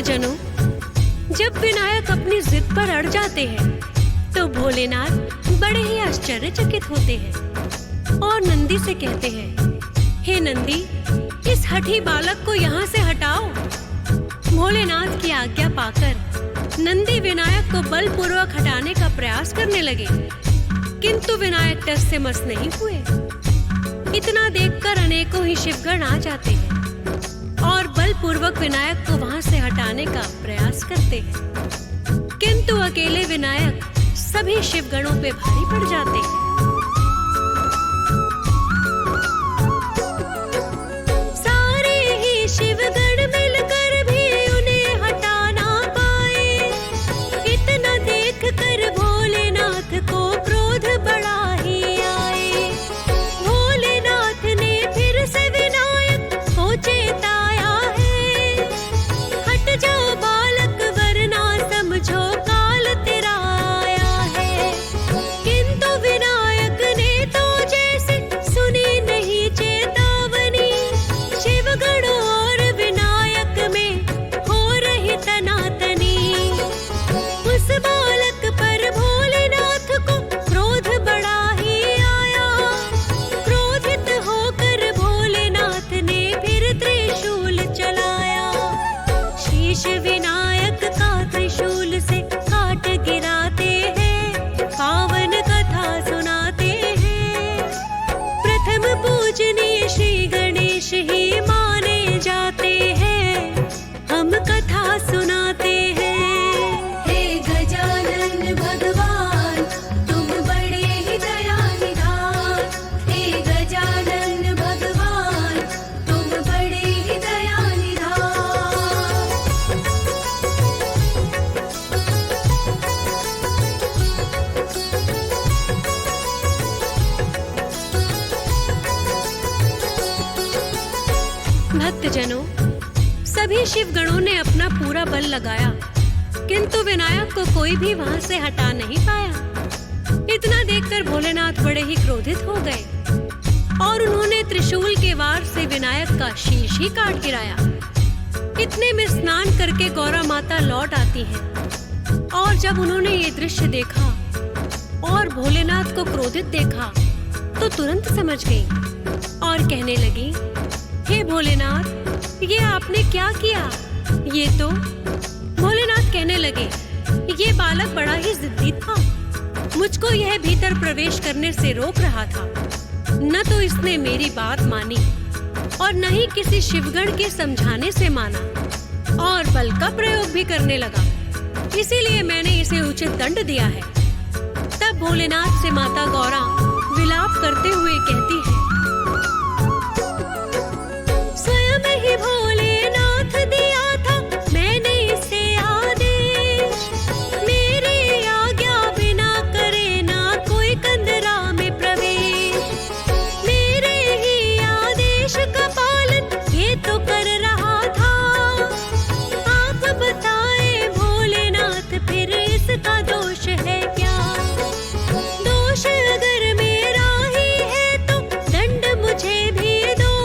भक्तजनों, जब विनायक अपनी जिद पर अड़ जाते हैं तो भोलेनाथ बड़े ही आश्चर्यचकित होते हैं और नंदी से कहते हैं, हे नंदी, इस हठी बालक को यहाँ से हटाओ। भोलेनाथ की आज्ञा पाकर नंदी विनायक को बलपूर्वक हटाने का प्रयास करने लगे, किंतु विनायक टस से मस नहीं हुए। इतना देखकर अनेकों ही शिवगण आ जाते हैं और बलपूर्वक विनायक को वहां से हटाने का प्रयास करते हैं, किंतु अकेले विनायक सभी शिवगणों पे भारी पड़ जाते हैं। सारे ही शिवगण मिलकर भी उन्हें हटा ना पाए। इतना देखकर भोलेनाथ को क्रोध बड़ा ही आए। भोलेनाथ ने फिर से विनायक को चेताया है, हट जाओ बालक वरना समझो काल तेरा आया है। किंतु विनायक ने तो जैसे सुनी नहीं चेतावनी। शिवगण और विनायक में हो रही तनातनी। उस बालक पर भोलेनाथ को क्रोध बड़ा ही आया। क्रोधित होकर भोलेनाथ ने फिर त्रिशूल चलाया। शीश विनायक का त्रिशूल से काट गिराते हैं, पावन कथा सुनाते हैं। प्रथम पूजनीय श्री गणेश ही माने जाते हैं, हम कथा सुनाते हैं। हे गजानन भगवान, तुम बड़े ही दयानिधान। हे गजानन भगवान, तुम बड़े ही दयानिधान। भक्तजनों, सभी शिवगणों ने अपना पूरा बल लगाया, किंतु विनायक को कोई भी वहां से हटा नहीं पाया। इतना देखकर भोलेनाथ बड़े ही क्रोधित हो गए और उन्होंने त्रिशूल के वार से विनायक का शीश ही काट गिराया। इतने में स्नान करके गौरा माता लौट आती हैं और जब उन्होंने ये दृश्य देखा और भोलेनाथ को क्रोधित देखा तो तुरंत समझ गई और कहने लगी, हे भोलेनाथ, ये आपने क्या किया? ये तो भोलेनाथ कहने लगे, ये बालक बड़ा ही जिद्दी था। मुझको यह भीतर प्रवेश करने से रोक रहा था। न तो इसने मेरी बात मानी और न ही किसी शिवगण के समझाने से माना और बल का प्रयोग भी करने लगा। इसीलिए मैंने इसे उचित दंड दिया है। तब भोलेनाथ से माता गौरा विलाप करते हुए कहती है, स्वयं ही भोलेनाथ दिया था मैंने इसे आदेश। मेरी आज्ञा बिना करे ना कोई कंदरा में प्रवेश। मेरे ही आदेश का पालन ये तो कर रहा था। आप बताएं भोलेनाथ, फिर इसका दोष है क्या? दोष अगर मेरा ही है तो दंड मुझे भी दो,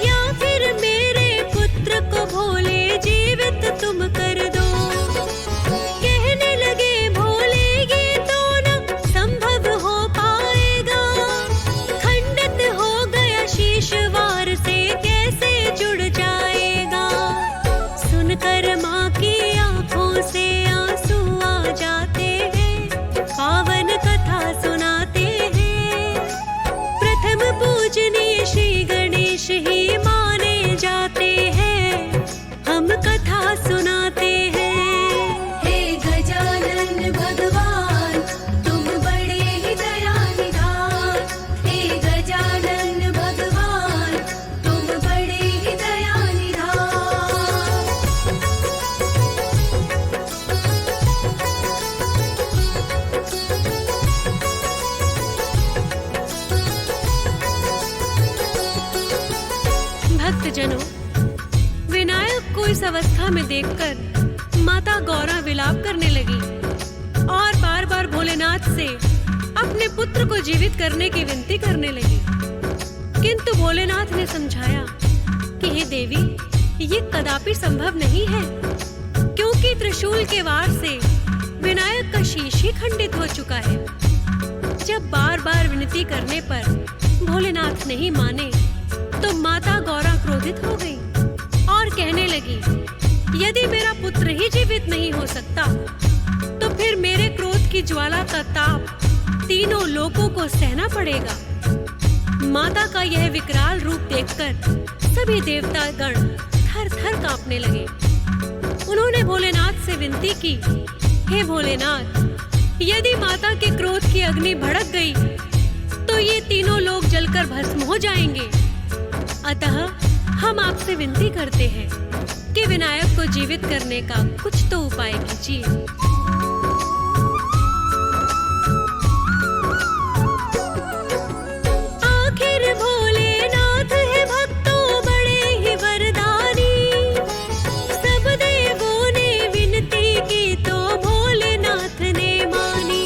या फिर मेरे पुत्र को भोले जीवित तुम कर दो। कहने लगे भोले ये तो न संभव हो पाएगा। खंडित हो गया शीश वार से कैसे जुड़ जाएगा। सुनकर माँ की आंखों से आंसू आ जाते हैं, पावन कथा सुनाते हैं। प्रथम पूजनीय श्री गणेश ही माने जाते हैं, हम कथा सुनाते हैं। हे गजानन भगवान, तुम बड़े ही दयानिधान। हे गजानन भगवान, तुम बड़े ही दयानिधान। भक्तजनों, विनायक को इस अवस्था में देखकर माता गौरा विलाप करने लगी और बार बार भोलेनाथ से अपने पुत्र को जीवित करने की विनती करने लगी। किंतु भोलेनाथ ने समझाया कि हे देवी, ये कदापि संभव नहीं है, क्योंकि त्रिशूल के वार से विनायक का शीश ही खंडित हो चुका है। जब बार बार विनती करने पर भोलेनाथ नहीं माने तो माता गौरा क्रोधित हो गई और कहने लगी, यदि मेरा पुत्र ही जीवित नहीं हो सकता तो फिर मेरे क्रोध की ज्वाला का ताप तीनों लोगों को सहना पड़ेगा। माता का यह विकराल रूप देखकर सभी देवता गण थर थर कांपने लगे। उन्होंने भोलेनाथ से विनती की, हे भोलेनाथ, यदि माता के क्रोध की अग्नि भड़क गई तो ये तीनों लोग जलकर भस्म हो जाएंगे। अतः हम आपसे विनती करते हैं कि विनायक को जीवित करने का कुछ तो उपाय कीजिए। आखिर भोलेनाथ है भक्तों बड़े ही वरदानी, सब देवों ने विनती की तो भोलेनाथ ने मानी,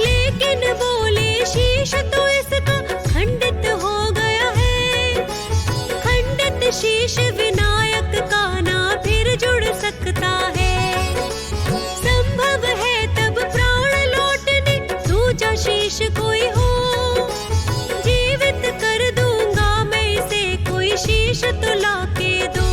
लेकिन बोले शीश तो इसका खंडित हो गया है। खंडित शीश विनायक का ना फिर जुड़ सकता है। संभव है तब प्राण लौटने दूजा शीश कोई हो, जीवित कर दूंगा मैं इसे कोई शीश तो लाके दो।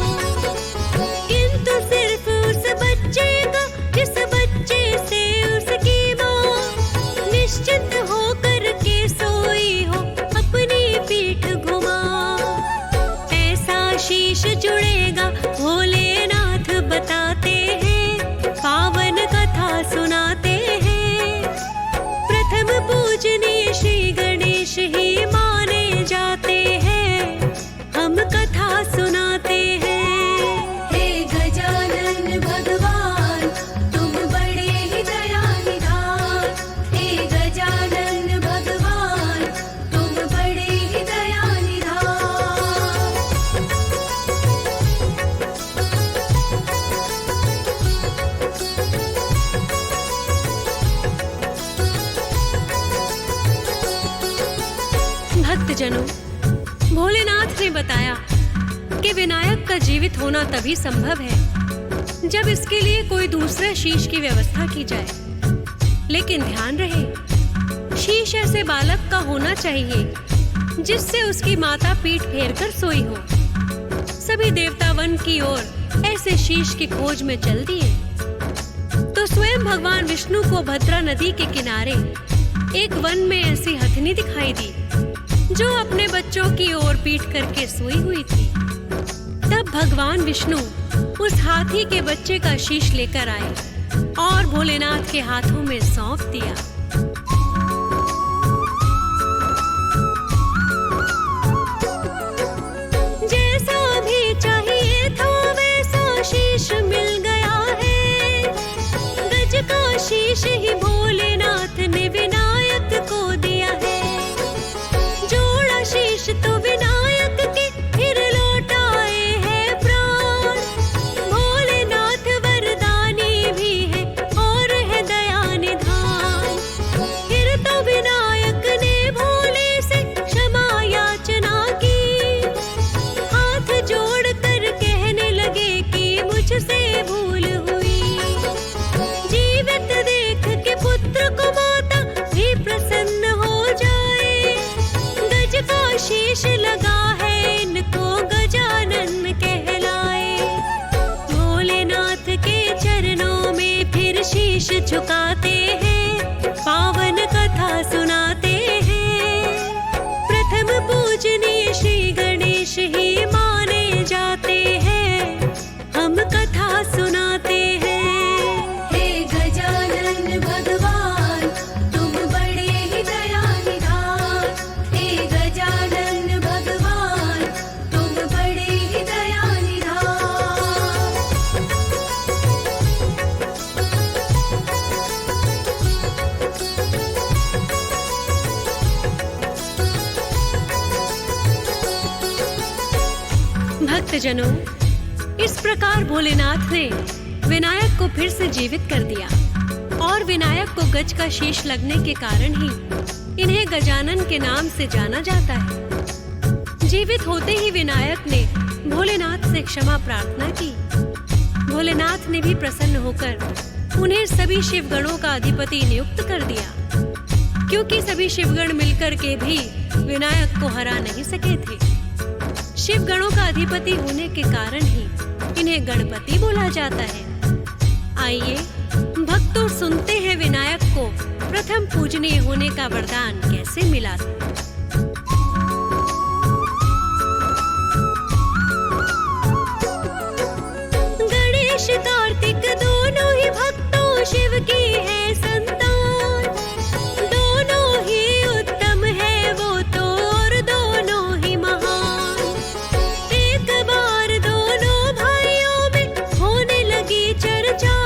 किंतु सिर्फ उस बच्चे का जिस बच्चे से उसकी माँ निश्चिंत होकर के सोई हो अपनी पीठ घुमा, ऐसा शीश जुड़ेगा भोलेनाथ बताते हैं, पावन कथा सुनाते हैं। प्रथम पूजनीय श्री गणेश ही माने जाते हैं, हम कथा सुनाते हैं। हे गजानन भगवान तुम बड़े ही दयानिधान, हे गजानन भगवान तुम बड़े ही दयानिधान। भक्तजनों, भोलेनाथ ने बताया कि विनायक का जीवित होना तभी संभव है जब इसके लिए कोई दूसरा शीश की व्यवस्था की जाए। लेकिन ध्यान रहे, शीश ऐसे बालक का होना चाहिए जिससे उसकी माता पीठ फेर कर सोई हो। सभी देवता वन की ओर ऐसे शीश की खोज में चल दिए तो स्वयं भगवान विष्णु को भद्रा नदी के किनारे एक वन में ऐसी हथनी दिखाई दी जो अपने बच्चों की ओर पीठ करके सोई हुई थी। तब भगवान विष्णु उस हाथी के बच्चे का शीश लेकर आए और भोलेनाथ के हाथों में सौंप दिया। जैसा भी चाहिए था वैसा शीश मिल गया है। गज का शीश ही भोलेनाथ ने विनायक को दिया है। जोड़ा शीश तो विनायक के फिर लौट आए हैं प्राण। भोलेनाथ वरदानी भी है और है दयानिधान। फिर तो विनायक ने भोले से क्षमा याचना की, हाथ जोड़ कर कहने लगे कि मुझसे भूल हुई। जीवित देख के पुत्र को माता भी प्रसन्न हो जाए। गज का शीश लगा है इनको गजानन कहलाए। भोलेनाथ के चरणों में फिर शीश झुकाते हैं, पावन कथा सुनाते हैं। प्रथम पूजनीय श्री गणेश ही माने जाते हैं, हम कथा सुनाते हैं। हे गजानन भगवान तुम बड़े ही दयानिधान, हे गजानन भगवान तुम बड़े ही दयानिधान। भक्तजनों, इस प्रकार भोलेनाथ ने विनायक को फिर से जीवित कर दिया और विनायक को गज का शीश लगने के कारण ही इन्हें गजानन के नाम से जाना जाता है। जीवित होते ही विनायक ने भोलेनाथ से क्षमा प्रार्थना की। भोलेनाथ ने भी प्रसन्न होकर उन्हें सभी शिवगणों का अधिपति नियुक्त कर दिया, क्योंकि सभी शिवगण मिलकर के भी विनायक को हरा नहीं सके थे। शिवगणों का अधिपति होने के कारण ही इन्हें गणपति बोला जाता है। आइए भक्तों सुनते हैं विनायक को प्रथम पूजनीय होने का वरदान कैसे मिला। गणेश कार्तिक दोनों ही भक्तों शिव की है संतान, दोनों ही उत्तम है वो तो और दोनों ही महान। एक बार दोनों भाइयों में होने लगी चर्चा,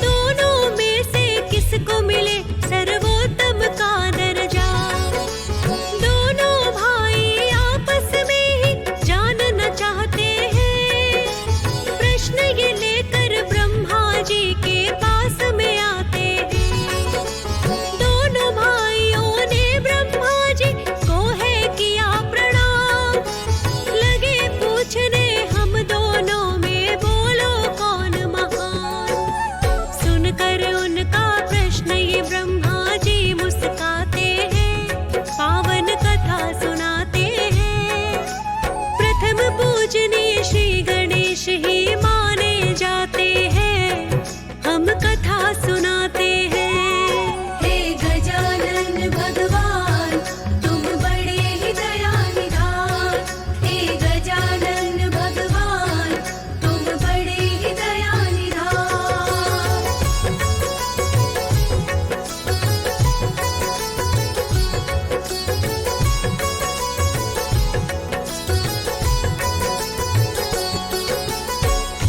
दोनों में से किसको मिले सर्वोत्तम का दर्जा। दोनों भाई आपस में ही जानना चाहते हैं, प्रश्न ये लेकर ब्रह्मा जी के पास में आते हैं। दोनों भाइयों ने ब्रह्मा जी को है किया प्रणाम, लगे पूछने हम दोनों में बोलो कौन महान। सुनकर उनका प्रश्न ये ब्रह्मा जी मुस्काते हैं, पावन कथा सुनाते हैं। प्रथम पूजनीय श्री गणेश ही माने जाते हैं, हम कथा सुनाते हैं। हे गजानन भगवान तुम बड़े ही दयानिधान, हे गजानन भगवान तुम बड़े ही दयानिधान।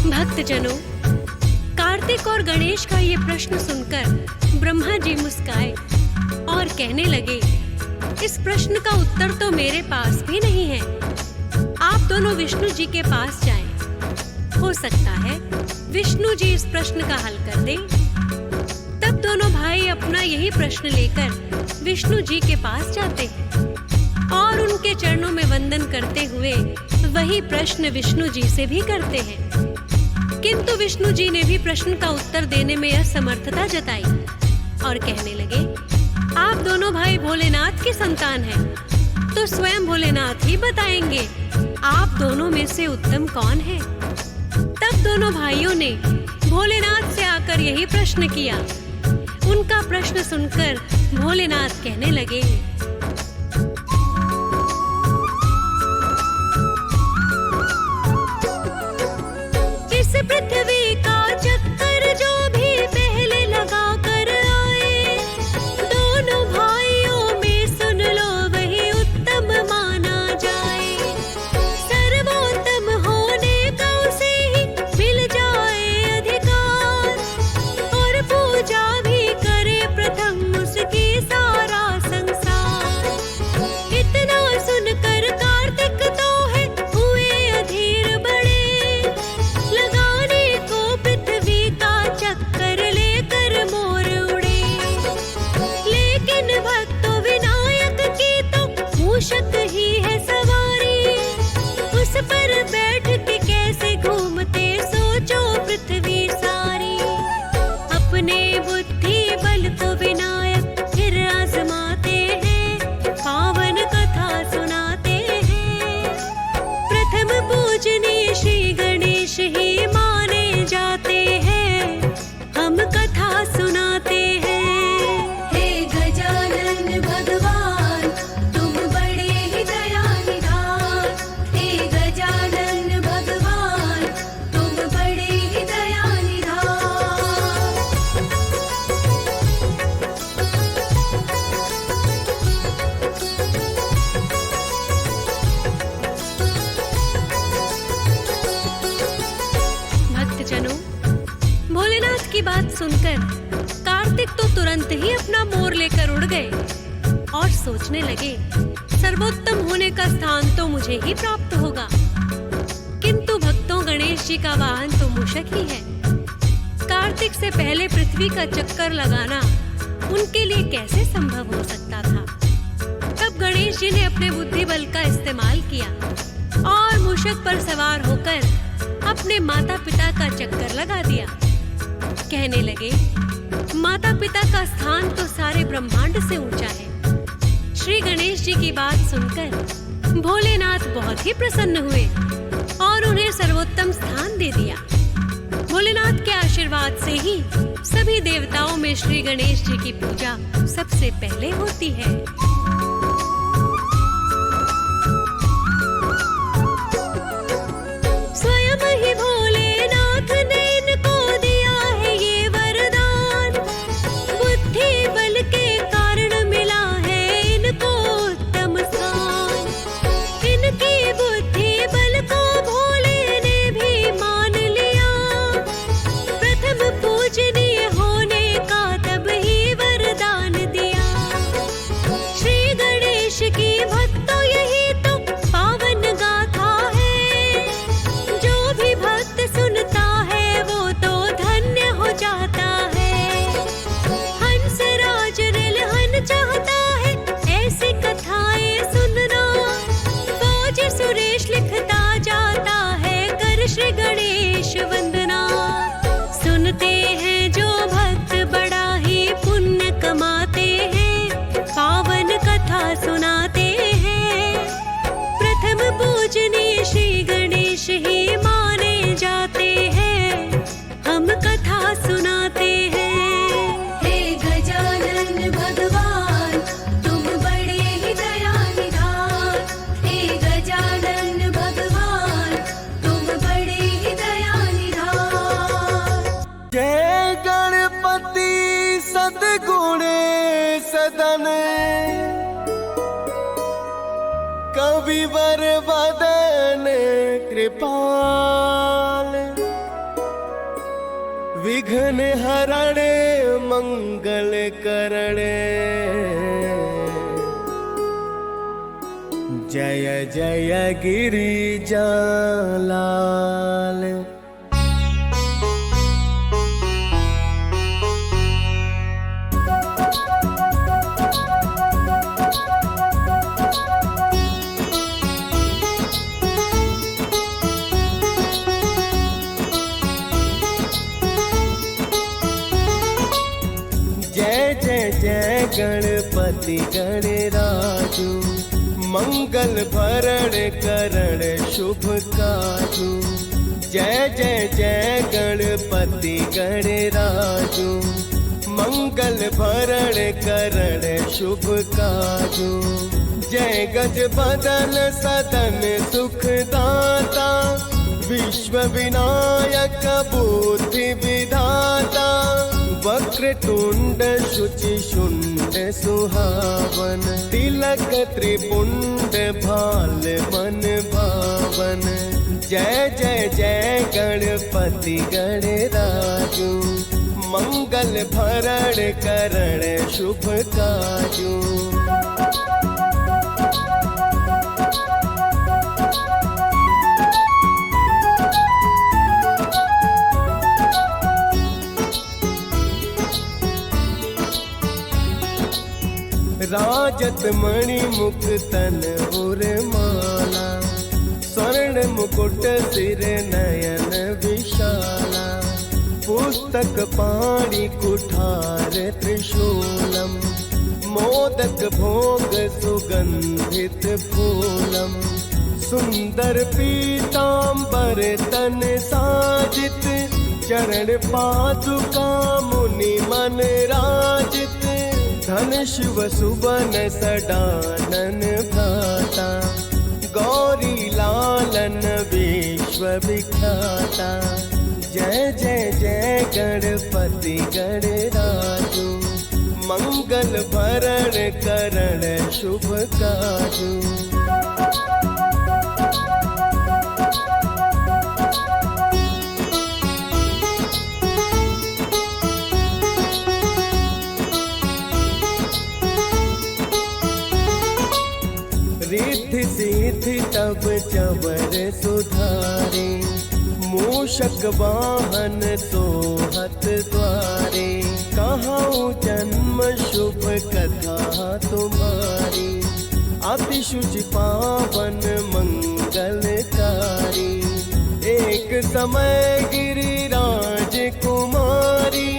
भक्तजनों, कार्तिक और गणेश का ये प्रश्न सुनकर ब्रह्मा जी मुस्काए और कहने लगे, इस प्रश्न का उत्तर तो मेरे पास भी नहीं है। आप दोनों विष्णु जी के पास जाएं। हो सकता है विष्णु जी इस प्रश्न का हल कर दें। तब दोनों भाई अपना यही प्रश्न लेकर विष्णु जी के पास जाते हैं और उनके चरणों में वंदन करते हुए वही प्रश्न विष्णु जी से भी करते हैं। किंतु विष्णु जी ने भी प्रश्न का उत्तर देने में असमर्थता जताई और कहने लगे, आप दोनों भाई भोलेनाथ की संतान हैं, तो स्वयं भोलेनाथ ही बताएंगे आप दोनों में से उत्तम कौन है। तब दोनों भाइयों ने भोलेनाथ से आकर यही प्रश्न किया। उनका प्रश्न सुनकर भोलेनाथ कहने लगे, इस पृथ्वी का चक्कर जो भी पहले लगा कर आए, दोनों भाइयों में सुन लो वही उत्तम माना जाए। सर्वोत्तम होने का उसे ही मिल जाए अधिकार, और पूजा भी करे प्रथम उसकी सारा संसार। इतना सुनकर कार्तिक तो है हुए अधीर बड़े, लगाने को पृथ्वी का चक्कर लेकर मोर उड़े। लेकिन भक्तों विनायक की तो मूषक ही है सवारी, उस पर बैठ के कैसे घूमते सोचो पृथ्वी सारी। अपने बुद्धि बल को विनायक फिर आजमाते हैं, पावन कथा सुनाते हैं। प्रथम पूजनीय श्री गणेश ही माने जाते हैं, हम कथा सुनाते हैं। हे गजानन भगवान तुम बड़े ही दयानिधान, हे गजानन भगवान तुम बड़े ही दयानिधान। भक्तजनों, भोलेनाथ की बात सुनकर कार्तिक तो तुरंत ही अपना मोर लेकर उड़ गए और सोचने लगे, सर्वोत्तम होने का स्थान तो मुझे ही प्राप्त होगा। किंतु भक्तों, गणेश जी का वाहन तो मूषक ही है। कार्तिक से पहले पृथ्वी का चक्कर लगाना उनके लिए कैसे संभव हो सकता था। तब गणेश जी ने अपने बुद्धि बल का इस्तेमाल किया और मूषक पर सवार होकर अपने माता पिता का चक्कर लगा दिया। कहने लगे, माता पिता का स्थान तो सारे ब्रह्मांड से ऊंचा है। श्री गणेश जी की बात सुनकर भोलेनाथ बहुत ही प्रसन्न हुए और उन्हें सर्वोत्तम स्थान दे दिया। भोलेनाथ के आशीर्वाद से ही सभी देवताओं में श्री गणेश जी की पूजा सबसे पहले होती है। स्वयं ही भोलेनाथ ने इनको दिया है ये वरदान। बुद्धि बल के कारण मिला है इनको उत्तम स्थान। इनकी बुद्धि बल को भोले ने भी मान लिया। प्रथम पूजनीय होने का तब ही वरदान दिया। श्री गणेश की भक्तों यही तो पावन गाथा है। जो भी भक्त सुनता है वो तो धन्य हो जाता है। हंस राज रिलहन चाहता है ऐसी कथाएं सुनना। फौज सुरेश लिखता जाता है कर श्री गणेश वंदना। सुनते हैं जो भक्त बड़ा ही पुण्य कमाते हैं। पावन कथा सुनाते हैं। प्रथम पूजनीय श्री गणेश ही माने जाते हैं। हम कथा सुनाते हैं। हे गजानन भगवान, तुम बड़े ही दयानिधान। हे गजानन भगवान, तुम बड़े ही दयानिधान। जय गणपति सद्गुण सदन, कविवर वदन कृपाल। विघ्न हरण मंगल करण, जय जय गिरिजा लाल। जय जय जय गणपति गणराजू, मंगल भरण करण शुभ काजू। जय जय जय गणपति गणराजू, मंगल भरण करण शुभ काजू। जय गज बदन सदन सुखदाता, विश्व विनायक बुद्धि विधाता। वक्रतुंड शुचि शुंड सुहावन, तिलक त्रिपुंड भाल मन भावन। जय जय जय गणपति गणराजू, मंगल भरण करण शुभ काजू। राजत मणि मुक्तन उर माला, स्वर्ण मुकुट सिर नयन विशाला। पुस्तक पाणि कुठार त्रिशूलम, मोदक भोग सुगंधित फूलम। सुंदर पीतांबर तन साजित, चरण पादुका मुनि मन राजित। धन शिव सुबन सडानन भ्राता, गौरी लालन विश्व विख्याता। जय जय जय गणपति गणराजू, मंगल भरण करण शुभ काजू। रिद्धि सिद्धि तब चवर सुधारे, मूषक वाहन सोहत द्वारे। कहाँ जन्म शुभ कथा तुम्हारी, अति शुचि पावन मंगलकारी। एक समय गिरिराज कुमारी,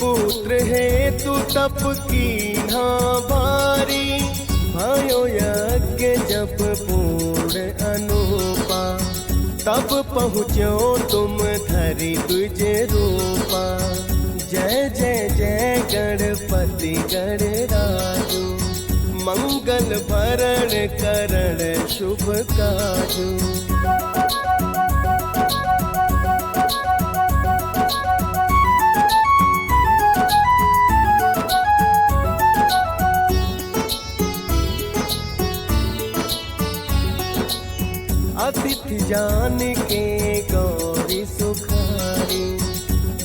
पुत्र हेतु तप कीन्हा भारी। भयो यज्ञ जप पूर्ण अनुपा, तब पहुँचो तुम धरि द्विज रूपा। जय जय जय गणपति गणराजु, मंगल भरण करण शुभ काजु। अतिथि जान के गौरी सुखारी,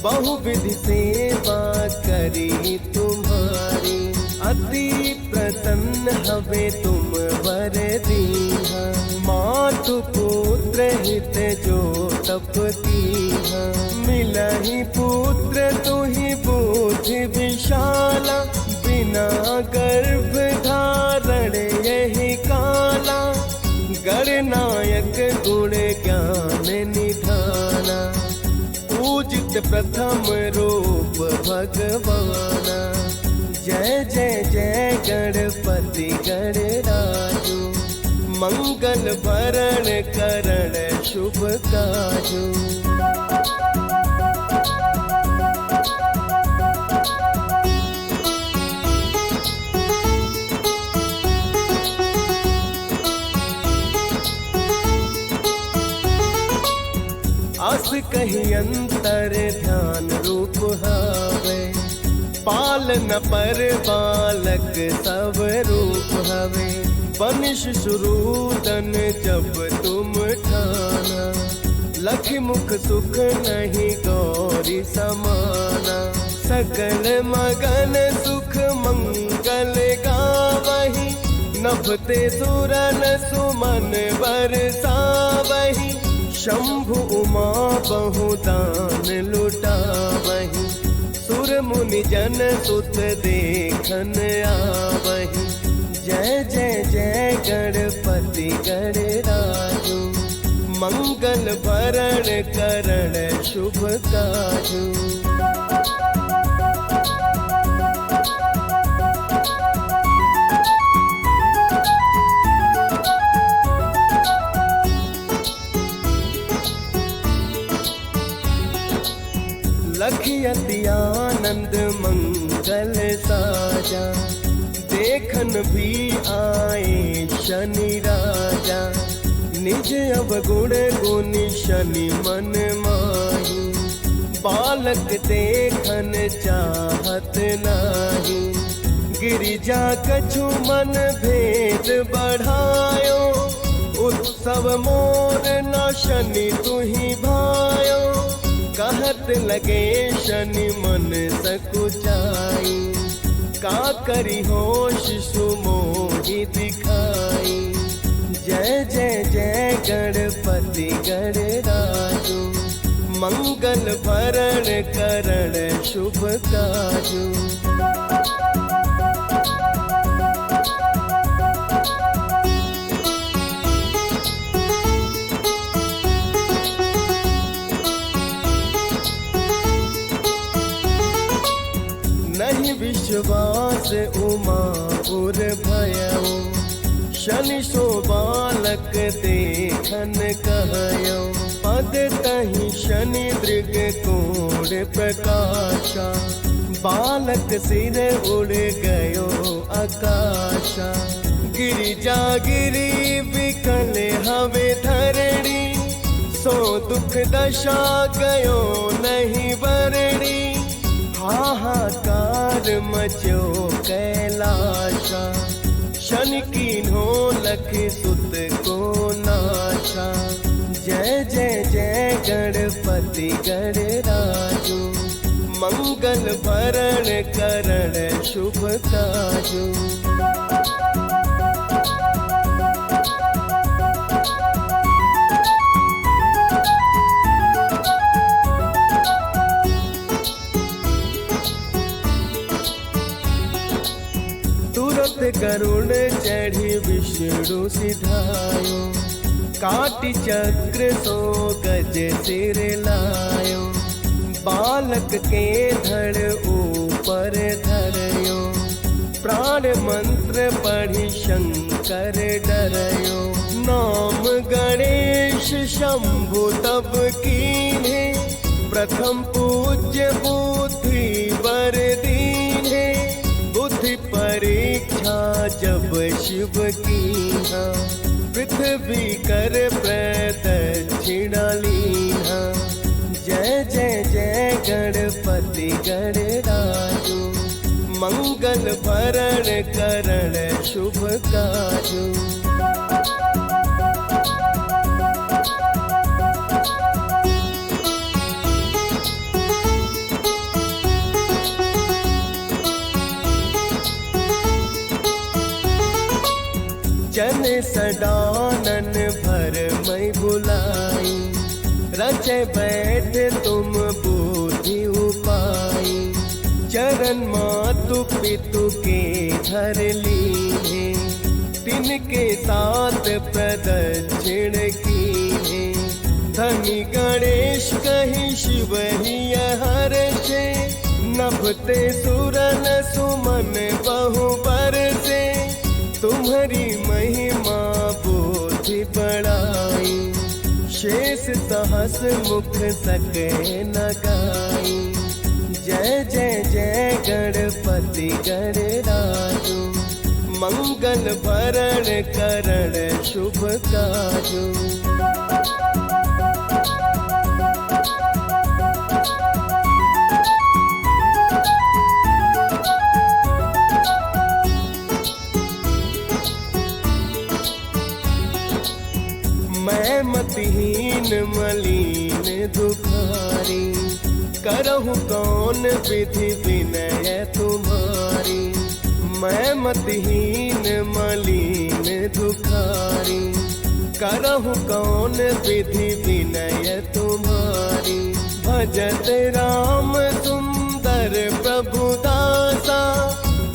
बहुविधि सेवा करी तुम्हारी। अति प्रसन्न हवे तुम वर दीन्हा, मातु पुत्र हित जो तप कीन्हा। मिलहि पुत्र तुहि बुद्धि विशाला, बिना गर्भ धारण यही काला। गणनायक गुण ज्ञान निधाना, पूजित प्रथम रूप भगवाना। जय जय जय गणपति गणराजु, मंगल भरण करण शुभ काजु। अस कही अंतर ध्यान रूप हवे, पालन पर बालक सब रूप हवे। बनिश सुरूदन जब तुम ठाना, लखि मुख सुख नहीं गौरी समाना। सकल मगन सुख मंगल गावही, नभते सुरन सुमन बरसावही। शंभु उमा बहुदान लुटावही, सुर मुनि जन सुत देखन आवही। जय जय जय गणपति गणराजु, मंगल भरण करण शुभ काजु। लखि अति आनंद मंगल साजा, देखन भी आए शनि राजा। निज अवगुण गुनि शनि मन माही, बालक देखन चाहत नाही। गिरिजा कछु मन भेद बढ़ायो, उत्सव मोर न शनि तुहि भायो। कहत लगे शनि मन सकुचाई, का करी हो शिशु मोहि दिखाई। जय जय जय गणपति गणराजु, मंगल भरण करण शुभ काजु। नहीं विश्वास उमापुर भयो, शनि सो बालक देखन कहयो। पद तहि शनि दृग कोण प्रकाशा, बालक सिर उड़ गयो आकाशा। गिरिजा गिरी विकल हवे धरणी, सो दुख दशा गयो नहीं बरणी। हाहाकार मचो कैलाशा, शनि कीन्हो लखि सुत को नाशा। जय जय जय गणपति गणराजु, मंगल भरण करण शुभ काजु। उड़त गरुड़ चढ़ी विष्णु सिधायो, काटी चक्र सो गज सिर लायो, बालक के धड़ ऊपर धरयो, प्राण मंत्र पढ़ी शंकर डरयो, नाम गणेश शंभु तब कीन्हे, प्रथम पूज्य बुद्धि वर दीन्हे, बुद्धि परीक्षा जब शिव कीन्हा, पृथ्वी कर प्रदक्षिणा लीन्हा, जय जय जय गणपति गणराजो, मंगल भरण करण शुभ काजो। जन सडानन भर मई बुलाई, रचे बैठ तुम बुद्धि उपाई, चरण मातु पितु के धर लीन्हे, तिनके साथ प्रदक्षिण कीन्हे, धनी गणेश कहि शिव ही हर्षे, नभते सुरन सुमन बहु बरसे, तुम्हारी महिमा बोधि बढ़ाई, शेष सहस मुख सके न गाई, जय जय जय गणपति गणराजो, मंगल भरण करण शुभ काजो। मैं मतिहीन मलिन दुखारी, करहु कौन विधि विनय तुम्हारी, मैं मतिहीन मलिन दुखारी, करहु कौन विधि विनय तुम्हारी, भजत राम सुंदर प्रभु दासा,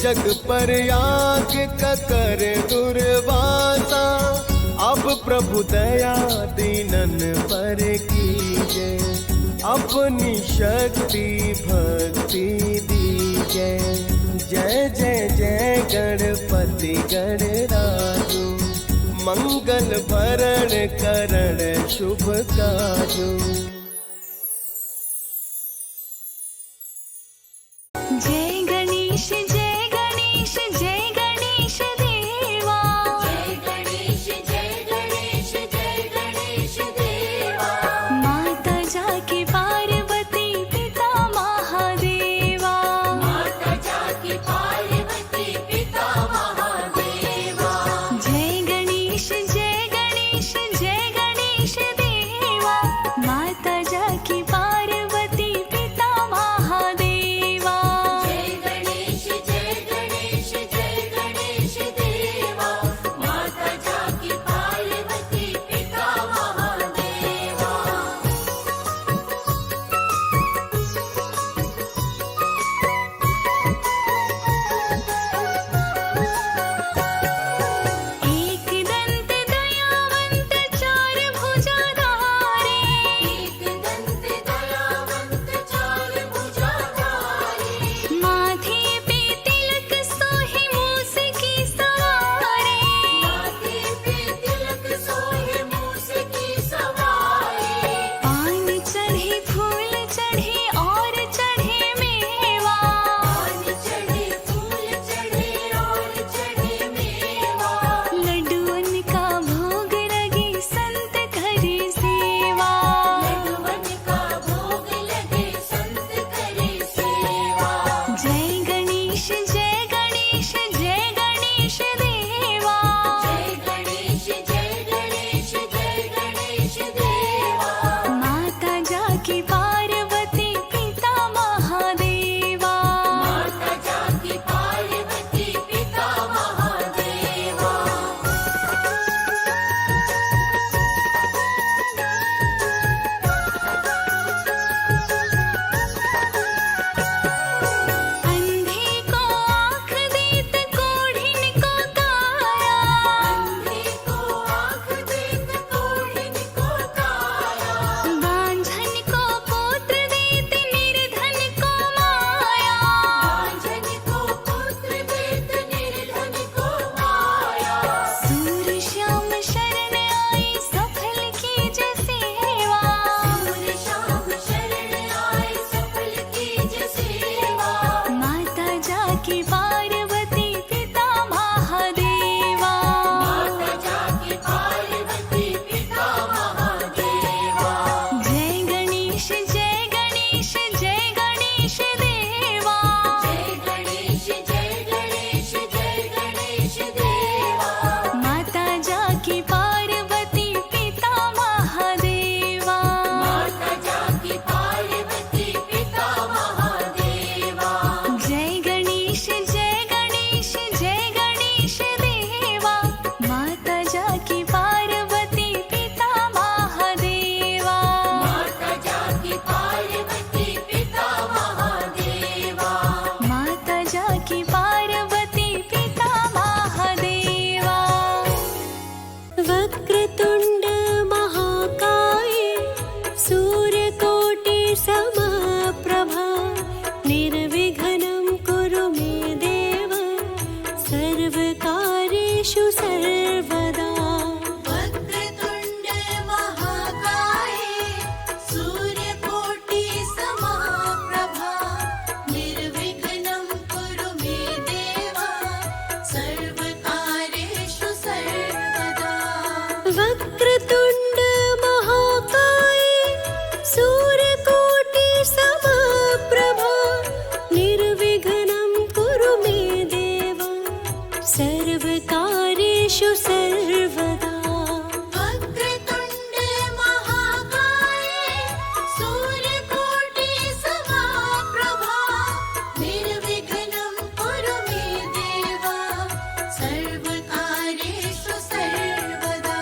जग पर याग कर दुर्वासा, अब प्रभु दया दीनन पर कीजे, अपनी शक्ति भक्ति दीजे, जय जय जय गणपति गणराजो, मंगल भरण करण शुभ काजो। जय गणेश जय गणेश जय गणेश देवा, जय गणेश जय गणेश जय गणेश देवा, माता जाकी पार्वती पिता महादेवा, माता जाकी पार्वती पिता महादेवा, जय गणेश जय गणेश जय गणेश देवा, माता वक्रतुण्ड महाकाय सूर्यकोटि समप्रभा निर्विघ्नं कुरु मे देव सर्वकार्येषु सर्वदा। वक्रतुण्ड महाकाय सूर्यकोटि समप्रभा निर्विघ्नं कुरु मे देव सर्वकार्येषु सर्वदा।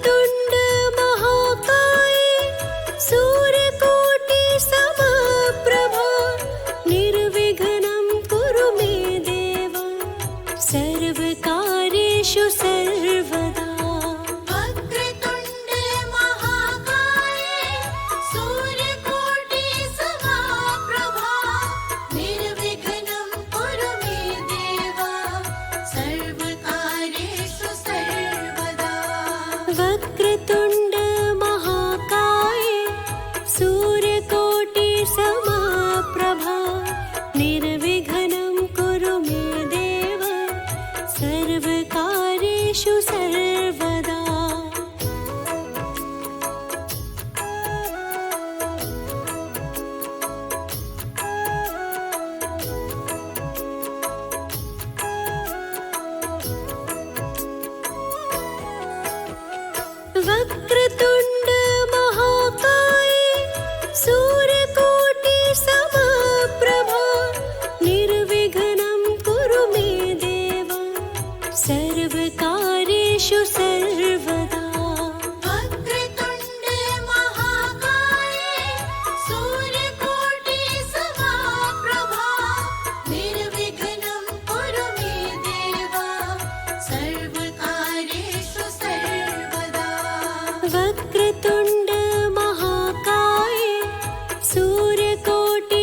वक्रतुण्ड महाकाय सूर्यकोटि समप्रभा निर्विघ्नं कुरु मे देव सर्वकार्येषु सर्वदा। वक्रतुण्ड महाकाय सूर्यकोटि समप्रभा निर्विघ्नं कुरु मे देव सर्वकार्येषु सर्वदा। वक्रतुण्ड महाकाय सूर्यकोटि समप्रभा निर्विघ्नं कुरु मे देव सर्वकार्येषु सर्वदा। वक्रतुण्ड महाकाय सूर्यकोटि समप्रभा निर्विघ्नं कुरु मे देव सर्वकार्येषु सर्वदा। वक्रतुण्ड महाकाय सूर्यकोटि समप्रभा निर्विघ्नं कुरु मे देव सर्वकार्येषु सर्वदा। वक्रतुण्ड महाकाय सूर्यकोटि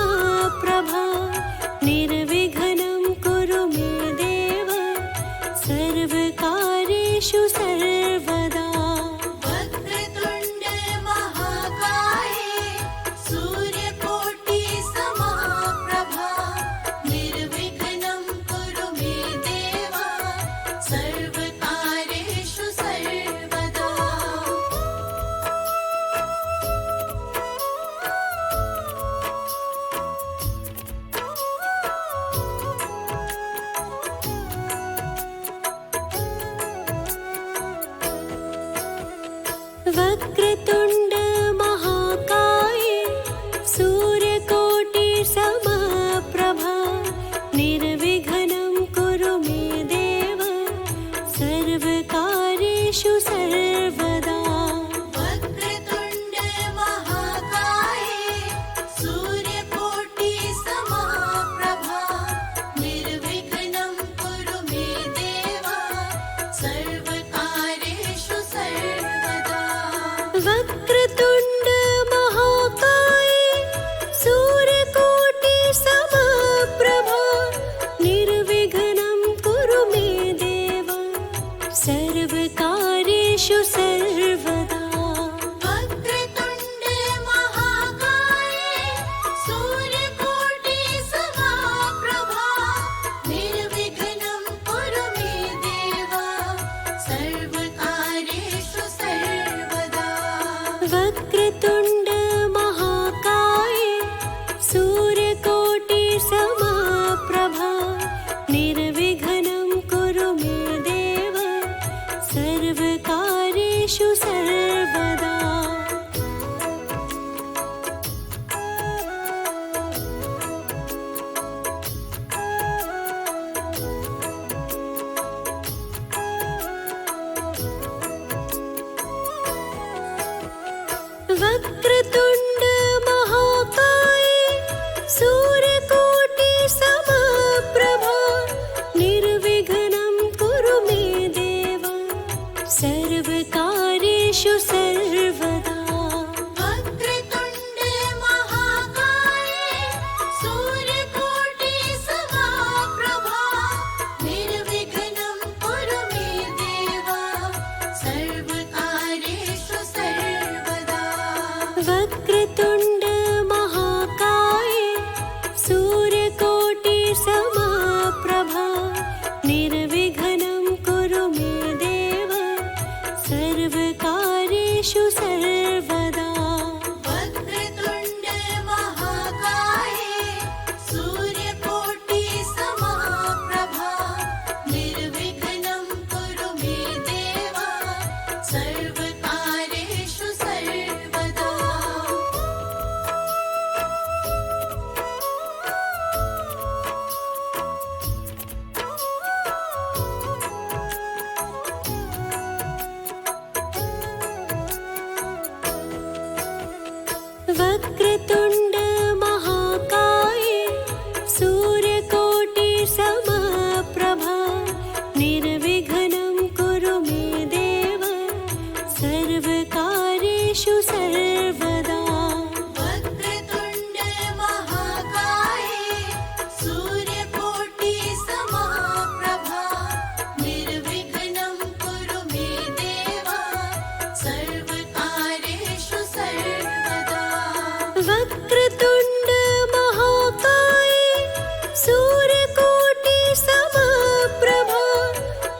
समप्रभा निर्विघ्नं कुरु मे देव सर्वकार्येषु सर्वदा। वक्रतुण्ड महाकाय सूर्यकोटि समप्रभा निर्विघ्नं कुरु मे देव सर्वकार्येषु सर्वदा। वक्रतुण्ड महाकाय सूर्यकोटि समप्रभा निर्विघ्नं कुरु मे देव सर्वकार्येषु सर्वदा। वक्रतुण्ड महाकाय सूर्यकोटि समप्रभा निर्विघ्नं कुरु मे देव सर्वकार्येषु सर्वदा। वक्रतुण्ड महाकाय सूर्यकोटि समप्रभा निर्विघ्नं कुरु मे देव सर्वकार्येषु सर्वदा। वक्रतुण्ड महाकाय सूर्यकोटि समप्रभा निर्विघ्नं कुरु मे देव सर्वकार्येषु सर्वदा। वक्रतुण्ड महाकाय सूर्यकोटि समप्रभा निर्विघ्नं कुरु मे देव सर्वकार्येषु सर्वदा। वक्रतुण्ड महाकाय सूर्यकोटि समप्रभा निर्विघ्नं कुरु मे देव सर्वकार्येषु सर्वदा। वक्रतुण्ड महाकाय सूर्यकोटि समप्रभा निर्विघ्नं कुरु मे देव सर्वकार्येषु सर्वदा। वक्रतुण्ड महाकाय सूर्यकोटि समप्रभा निर्विघ्नं कुरु मे देव सर्वकार्येषु सर्वदा। वक्रतुण्ड महाकाय सूर्यकोटि समप्रभा निर्विघ्नं कुरु मे देव सर्वकार्येषु सर्वदा। वक्रतुण्ड महाकाय सूर्यकोटि समप्रभा निर्विघ्नं कुरु मे देव सर्वकार्येषु सर्वदा। वक्रतुण्ड महाकाय सूर्यकोटि समप्रभा निर्विघ्नं कुरु मे देव सर्वकार्येषु सर्वदा। वक्रतुण्ड महाकाय सूर्यकोटि समप्रभा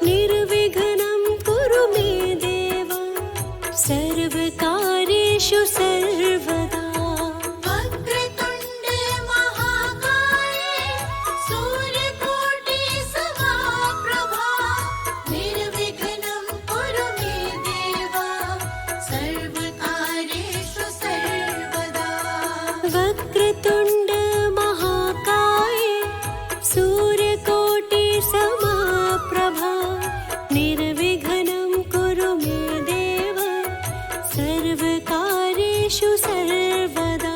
निर्विघ्नं कुरु मे देव सर्वकार्येषु सर्वदा। वक्रतुण्ड महाकाय सूर्यकोटि समप्रभा निर्विघ्नं कुरु मे देव सर्वकार्येषु सर्वदा। वक्रतुण्ड महाकाय सूर्यकोटि समप्रभा निर्विघ्नं कुरु मे देव सर्वकार्येषु सर्वदा।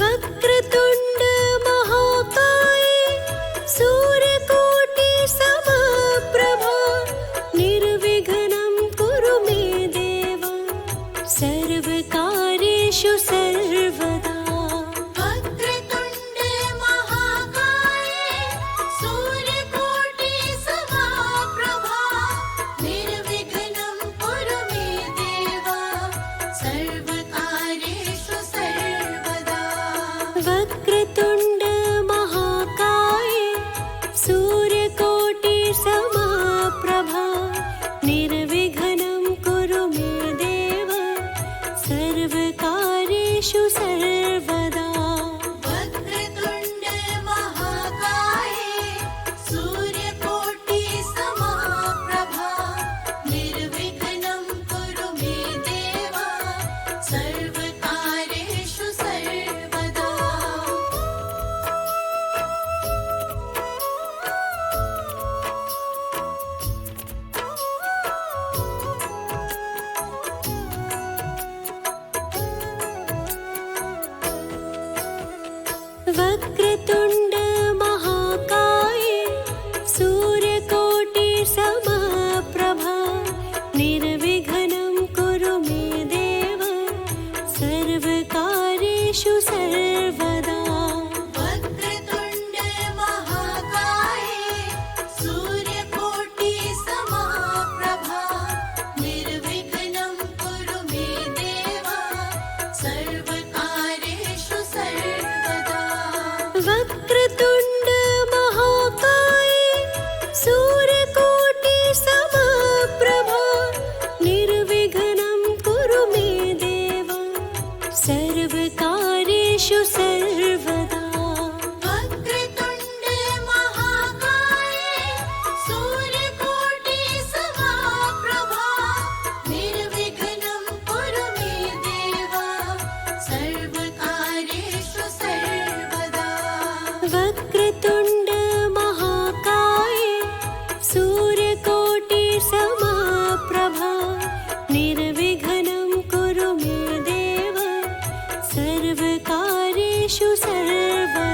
वक्रतुण्ड महाकाय सूर्यकोटि समप्रभा निर्विघ्नं कुरु मे देव सर्वकार्येषु सर्वदा। वक्रतुण्ड महाकाय सूर्यकोटि समप्रभा निर्विघ्नं कुरु मे देव सर्वकार्येषु सर्वदा। वक्रतुण्ड महाकाय सूर्यकोटि समप्रभा निर्विघ्नं कुरु मे देव सर्वकार्येषु सर्वदा। वक्रतुण्ड महाकाय सूर्यकोटि समप्रभा निर्विघ्नं कुरु मे देव सर्वकार्येषु सर्वदा। वक्रतुण्ड महाकाय सूर्यकोटि समप्रभा निर्विघ्नं कुरु मे देव सर्वकार्येषु सर्वदा। वक्रतुण्ड महाकाय सूर्यकोटि समप्रभा निर्विघ्नं कुरु मे देव सर्वकार्येषु सर्वदा। वक्रतुण्ड महाकाय सूर्यकोटि समप्रभा निर्विघ्नं कुरु मे देव सर्वकार्येषु सर्वदा। वक्रतुण्ड महाकाय सूर्यकोटि समप्रभा निर्विघ्नं कुरु मे देव सर्वकार्येषु सर्वदा। वक्रतुण्ड महाकाय सूर्यकोटि समप्रभा निर्विघ्नं कुरु मे देव सर्वकार्येषु सर्वदा।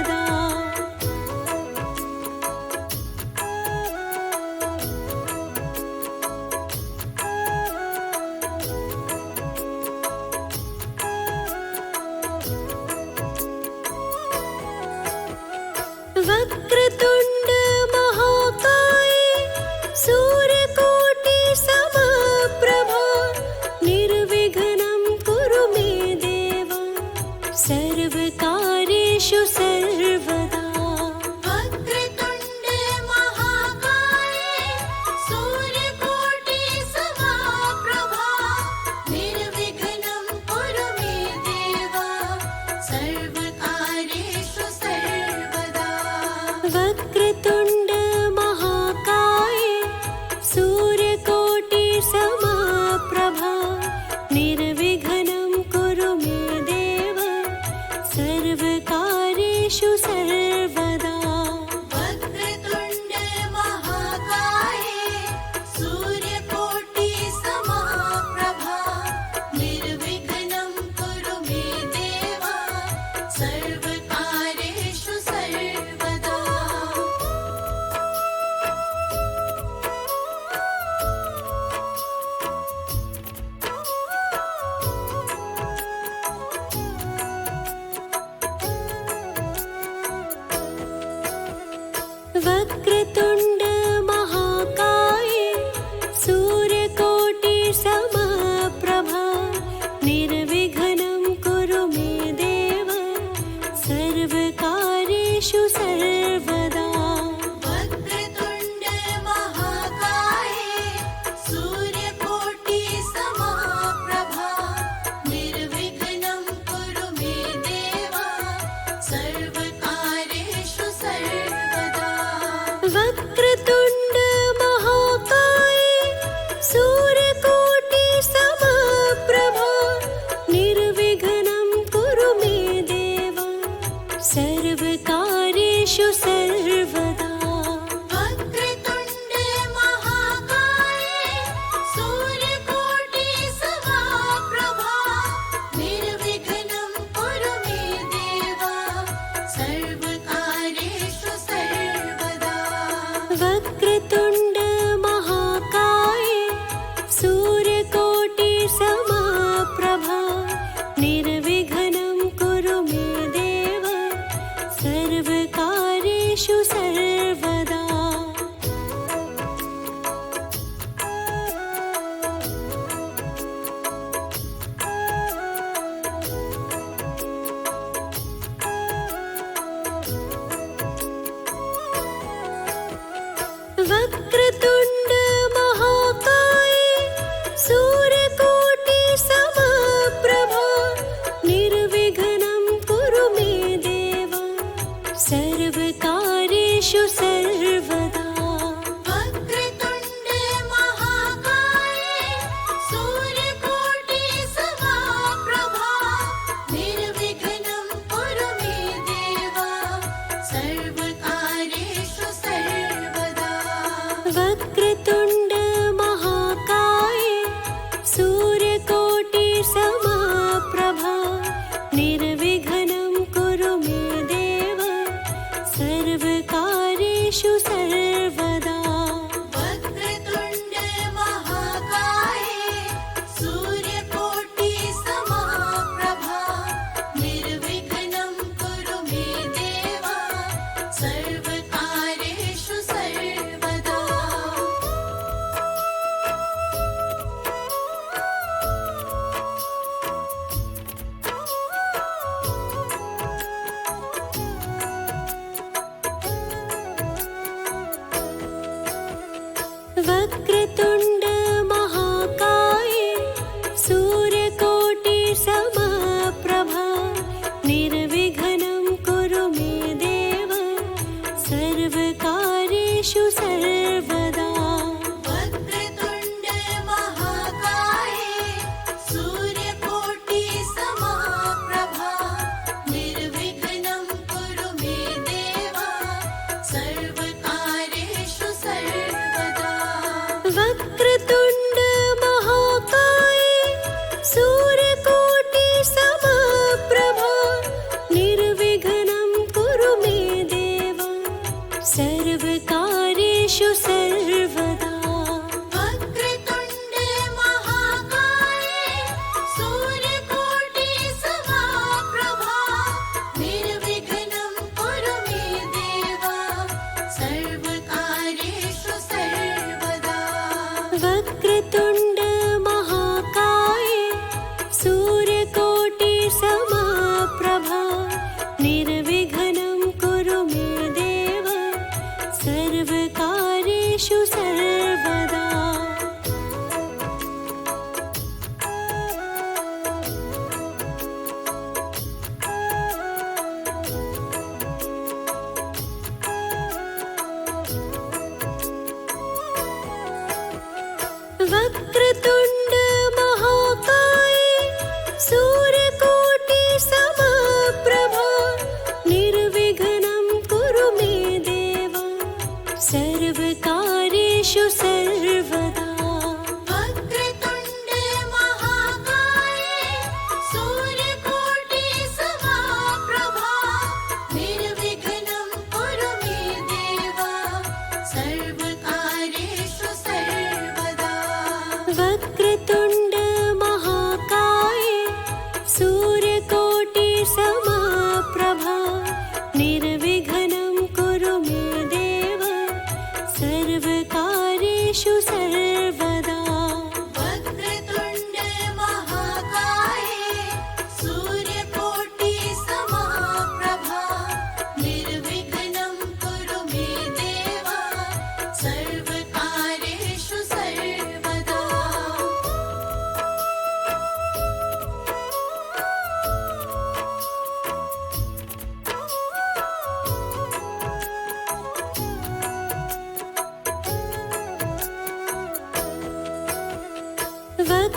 वक्रतुण्ड महाकाय सूर्यकोटि समप्रभा निर्विघ्नं कुरु मे देव सर्वकार्येषु सर्वदा। वक्रतुण्ड महाकाय सूर्यकोटि समप्रभा निर्विघ्नं कुरु मे देव सर्वकार्येषु सर्वदा। वक्रतुण्ड महाकाय सूर्यकोटि समप्रभा निर्विघ्नं कुरु मे देव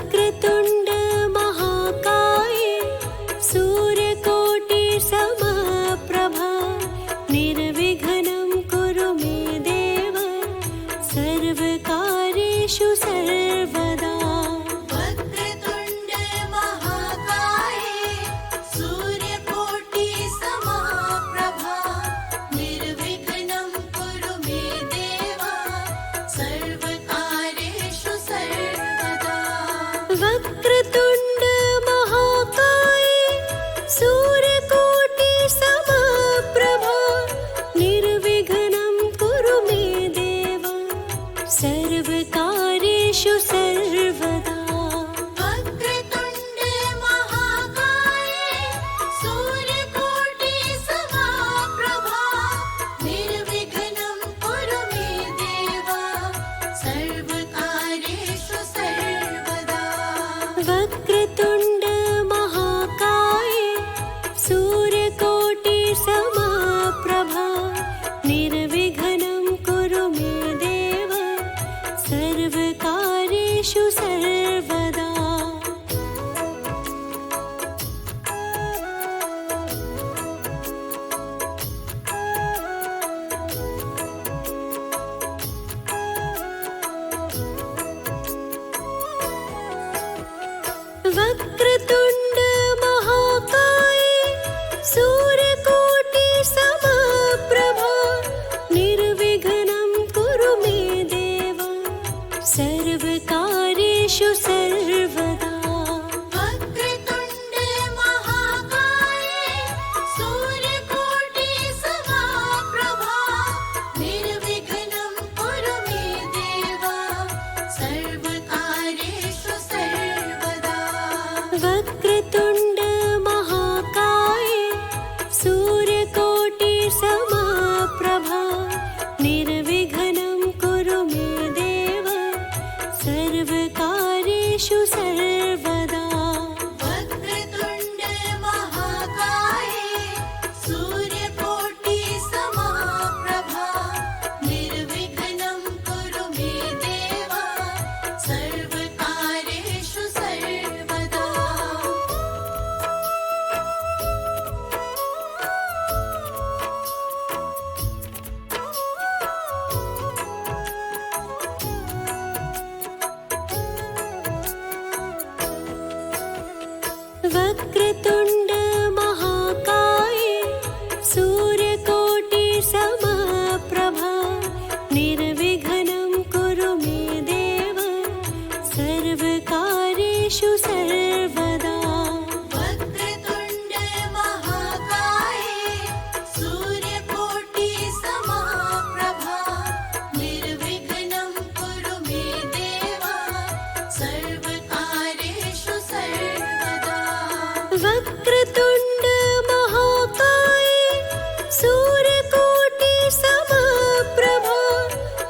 वक्रतुण्ड महाकाय सूर्यकोटि समप्रभा निर्विघ्नं कुरु मे देव सर्वकार्येषु सर्वदा। वक्रतुण्ड महाकाय सूर्यकोटि समप्रभा निर्विघ्नं कुरु मे देव सर्वकार्येषु सर्वदा। वक्रतुण्ड महाकाय सूर्यकोटि समप्रभा निर्विघ्नं कुरु मे देव सर्वकार्येषु सर्वदा। वक्रतुण्ड महाकाय सूर्यकोटि समप्रभा निर्विघ्नं कुरु मे देव सर्वकार्येषु सर्वदा। वक्रतुण्ड महाकाय सूर्यकोटि समप्रभा निर्विघ्नं कुरु मे देव सर्वकार्येषु सर्वदा। वक्रतुण्ड महाकाय सूर्यकोटि समप्रभा निर्विघ्नं कुरु मे देव सर्वकार्येषु सर्वदा। वक्रतुण्ड महाकाय सूर्यकोटि समप्रभा निर्विघ्नं कुरु मे देव सर्वकार्येषु सर्वदा। वक्रतुण्ड महाकाय सूर्यकोटि समप्रभा निर्विघ्नं कुरु मे देव सर्वकार्येषु सर्वदा। वक्रतुण्ड महाकाय सूर्यकोटि समप्रभा निर्विघ्नं कुरु मे देव सर्वकार्येषु सर्वदा। वक्रतुण्ड महाकाय सूर्यकोटि समप्रभा निर्विघ्नं कुरु मे देव सर्वकार्येषु सर्वदा। वक्रतुण्ड महाकाय सूर्यकोटि समप्रभा निर्विघ्नं कुरु मे देव सर्वकार्येषु सर्वदा। वक्रतुण्ड महाकाय सूर्यकोटि समप्रभा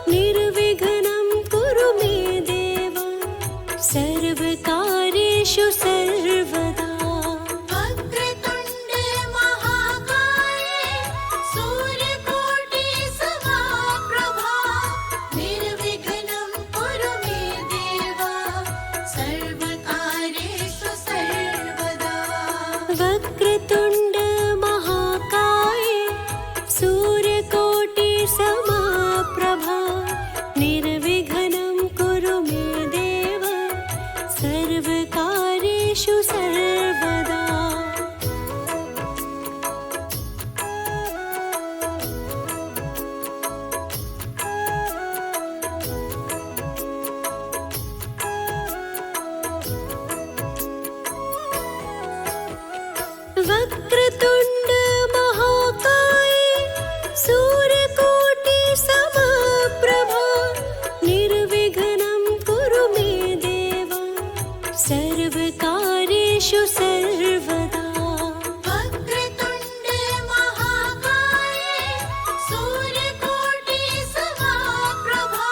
निर्विघ्नं कुरु मे देव सर्वकार्येषु सर्वदा। वक्रतुण्ड महाकाय सूर्यकोटि समप्रभा निर्विघ्नं कुरु मे देव सर्वकार्येषु सर्वदा। वक्रतुण्ड महाकाय सूर्यकोटि समप्रभा निर्विघ्नं कुरु मे देव सर्वकार्येषु सर्वदा। वक्रतुण्ड महाकाय सूर्यकोटि समप्रभा निर्विघ्नं कुरु मे देव सर्वकार्येषु सर्वदा। वक्रतुण्ड महाकाय सूर्यकोटि समप्रभा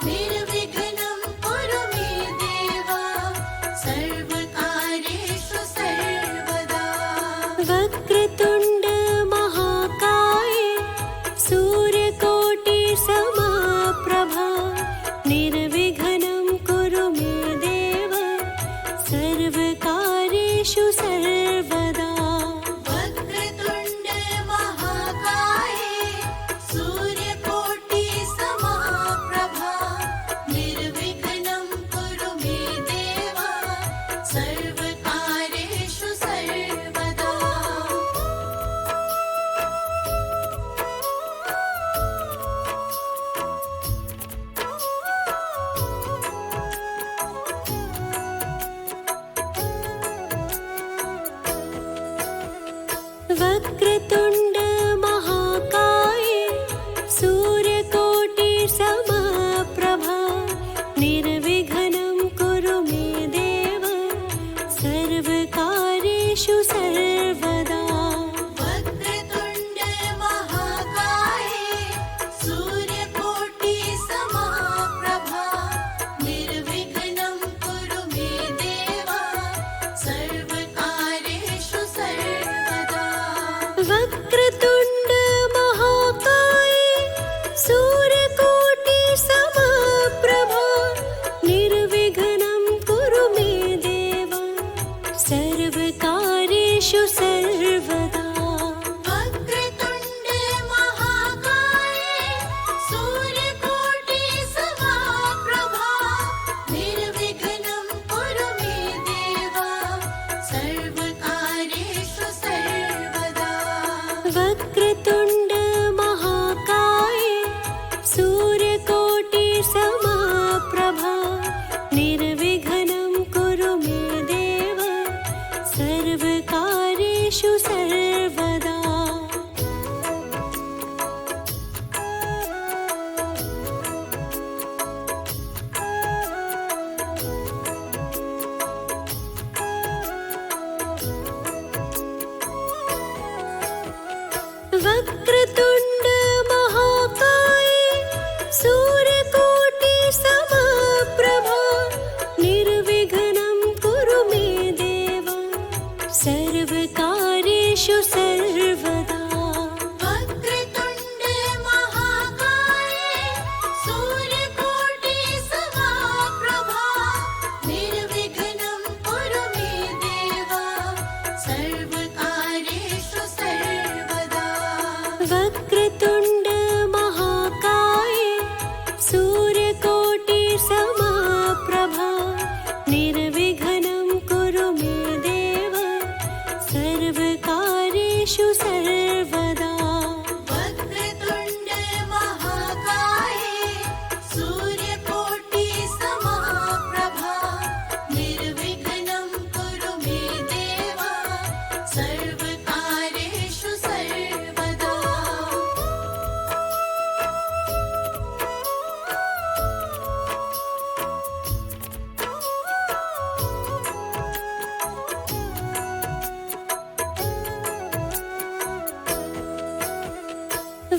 निर्विघ्नं कुरु मे देव सर्वकार्येषु सर्वदा। वक्रतुण्ड महाकाय सूर्यकोटि समप्रभा निर्विघ्नं कुरु मे देव वक्रतुण्ड महाकाय सूर्यकोटि समप्रभा निर्विघ्नं कुरु मे देव सर्वकार्येषु सर्वदा। वक्रतुण्ड महाकाय सूर्यकोटि समप्रभा निर्विघ्नं कुरु मे देव सर्वकार्येषु सर्वदा। वक्रतुण्ड महाकाय सूर्यकोटि समप्रभा निर्विघ्नं कुरु मे देव सर्वकार्येषु सर्वदा। वक्रतुण्ड महाकाय सूर्यकोटि समप्रभा निर्विघ्नं कुरु मे देव सर्वकार्येषु सर्वदा। वक्रतुण्ड महाकाय सूर्यकोटि समप्रभा निर्विघ्नं कुरु मे देव सर्वकार्येषु सर्वदा। वक्रतुण्ड महाकाय सूर्यकोटि समप्रभा निर्विघ्नं कुरु मे देव सर्वकार्येषु सर्वदा। वक्रतुण्ड महाकाय सूर्यकोटि समप्रभा निर्विघ्नं कुरु मे देव सर्वकार्येषु सर्वदा। वक्रतुण्ड महाकाय सूर्यकोटि समप्रभा निर्विघ्नं कुरु मे देव सर्वकार्येषु सर्वदा। वक्रतुण्ड महाकाय सूर्यकोटि समप्रभा निर्विघ्नं कुरु मे देव सर्वकार्येषु सर्वदा।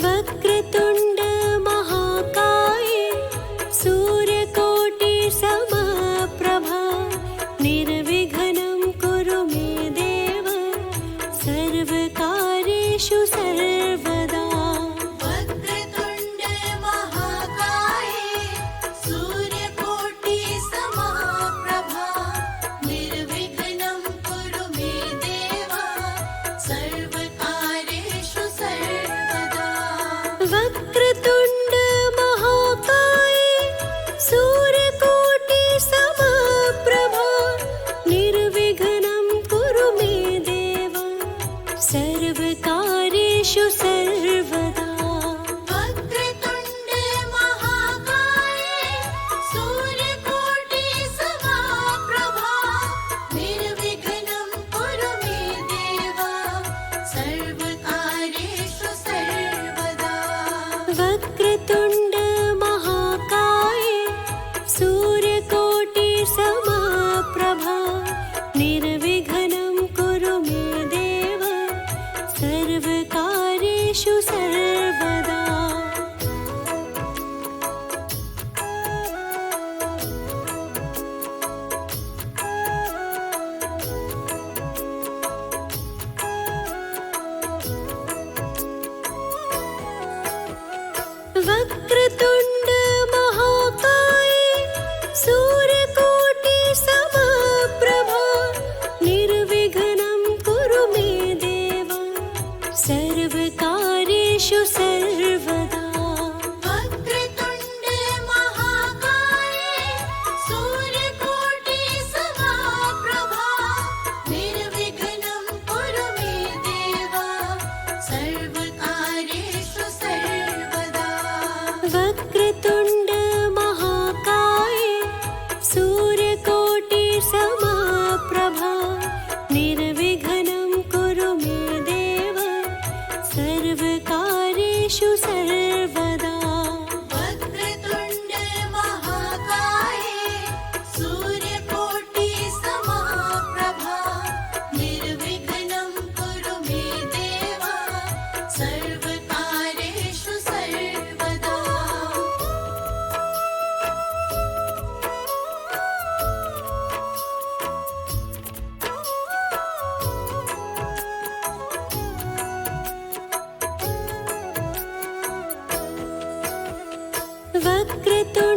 वक्रतुण्ड महाकाय सूर्यकोटि समप्रभा निर्विघ्नं कुरु मे देव सर्वकार्येषु सर्वदा। वक्रतुण्ड महाकाय सूर्यकोटि समप्रभा निर्विघ्नं कुरु मे देव सर्वकार्येषु सर्वदा। वक्रतुण्ड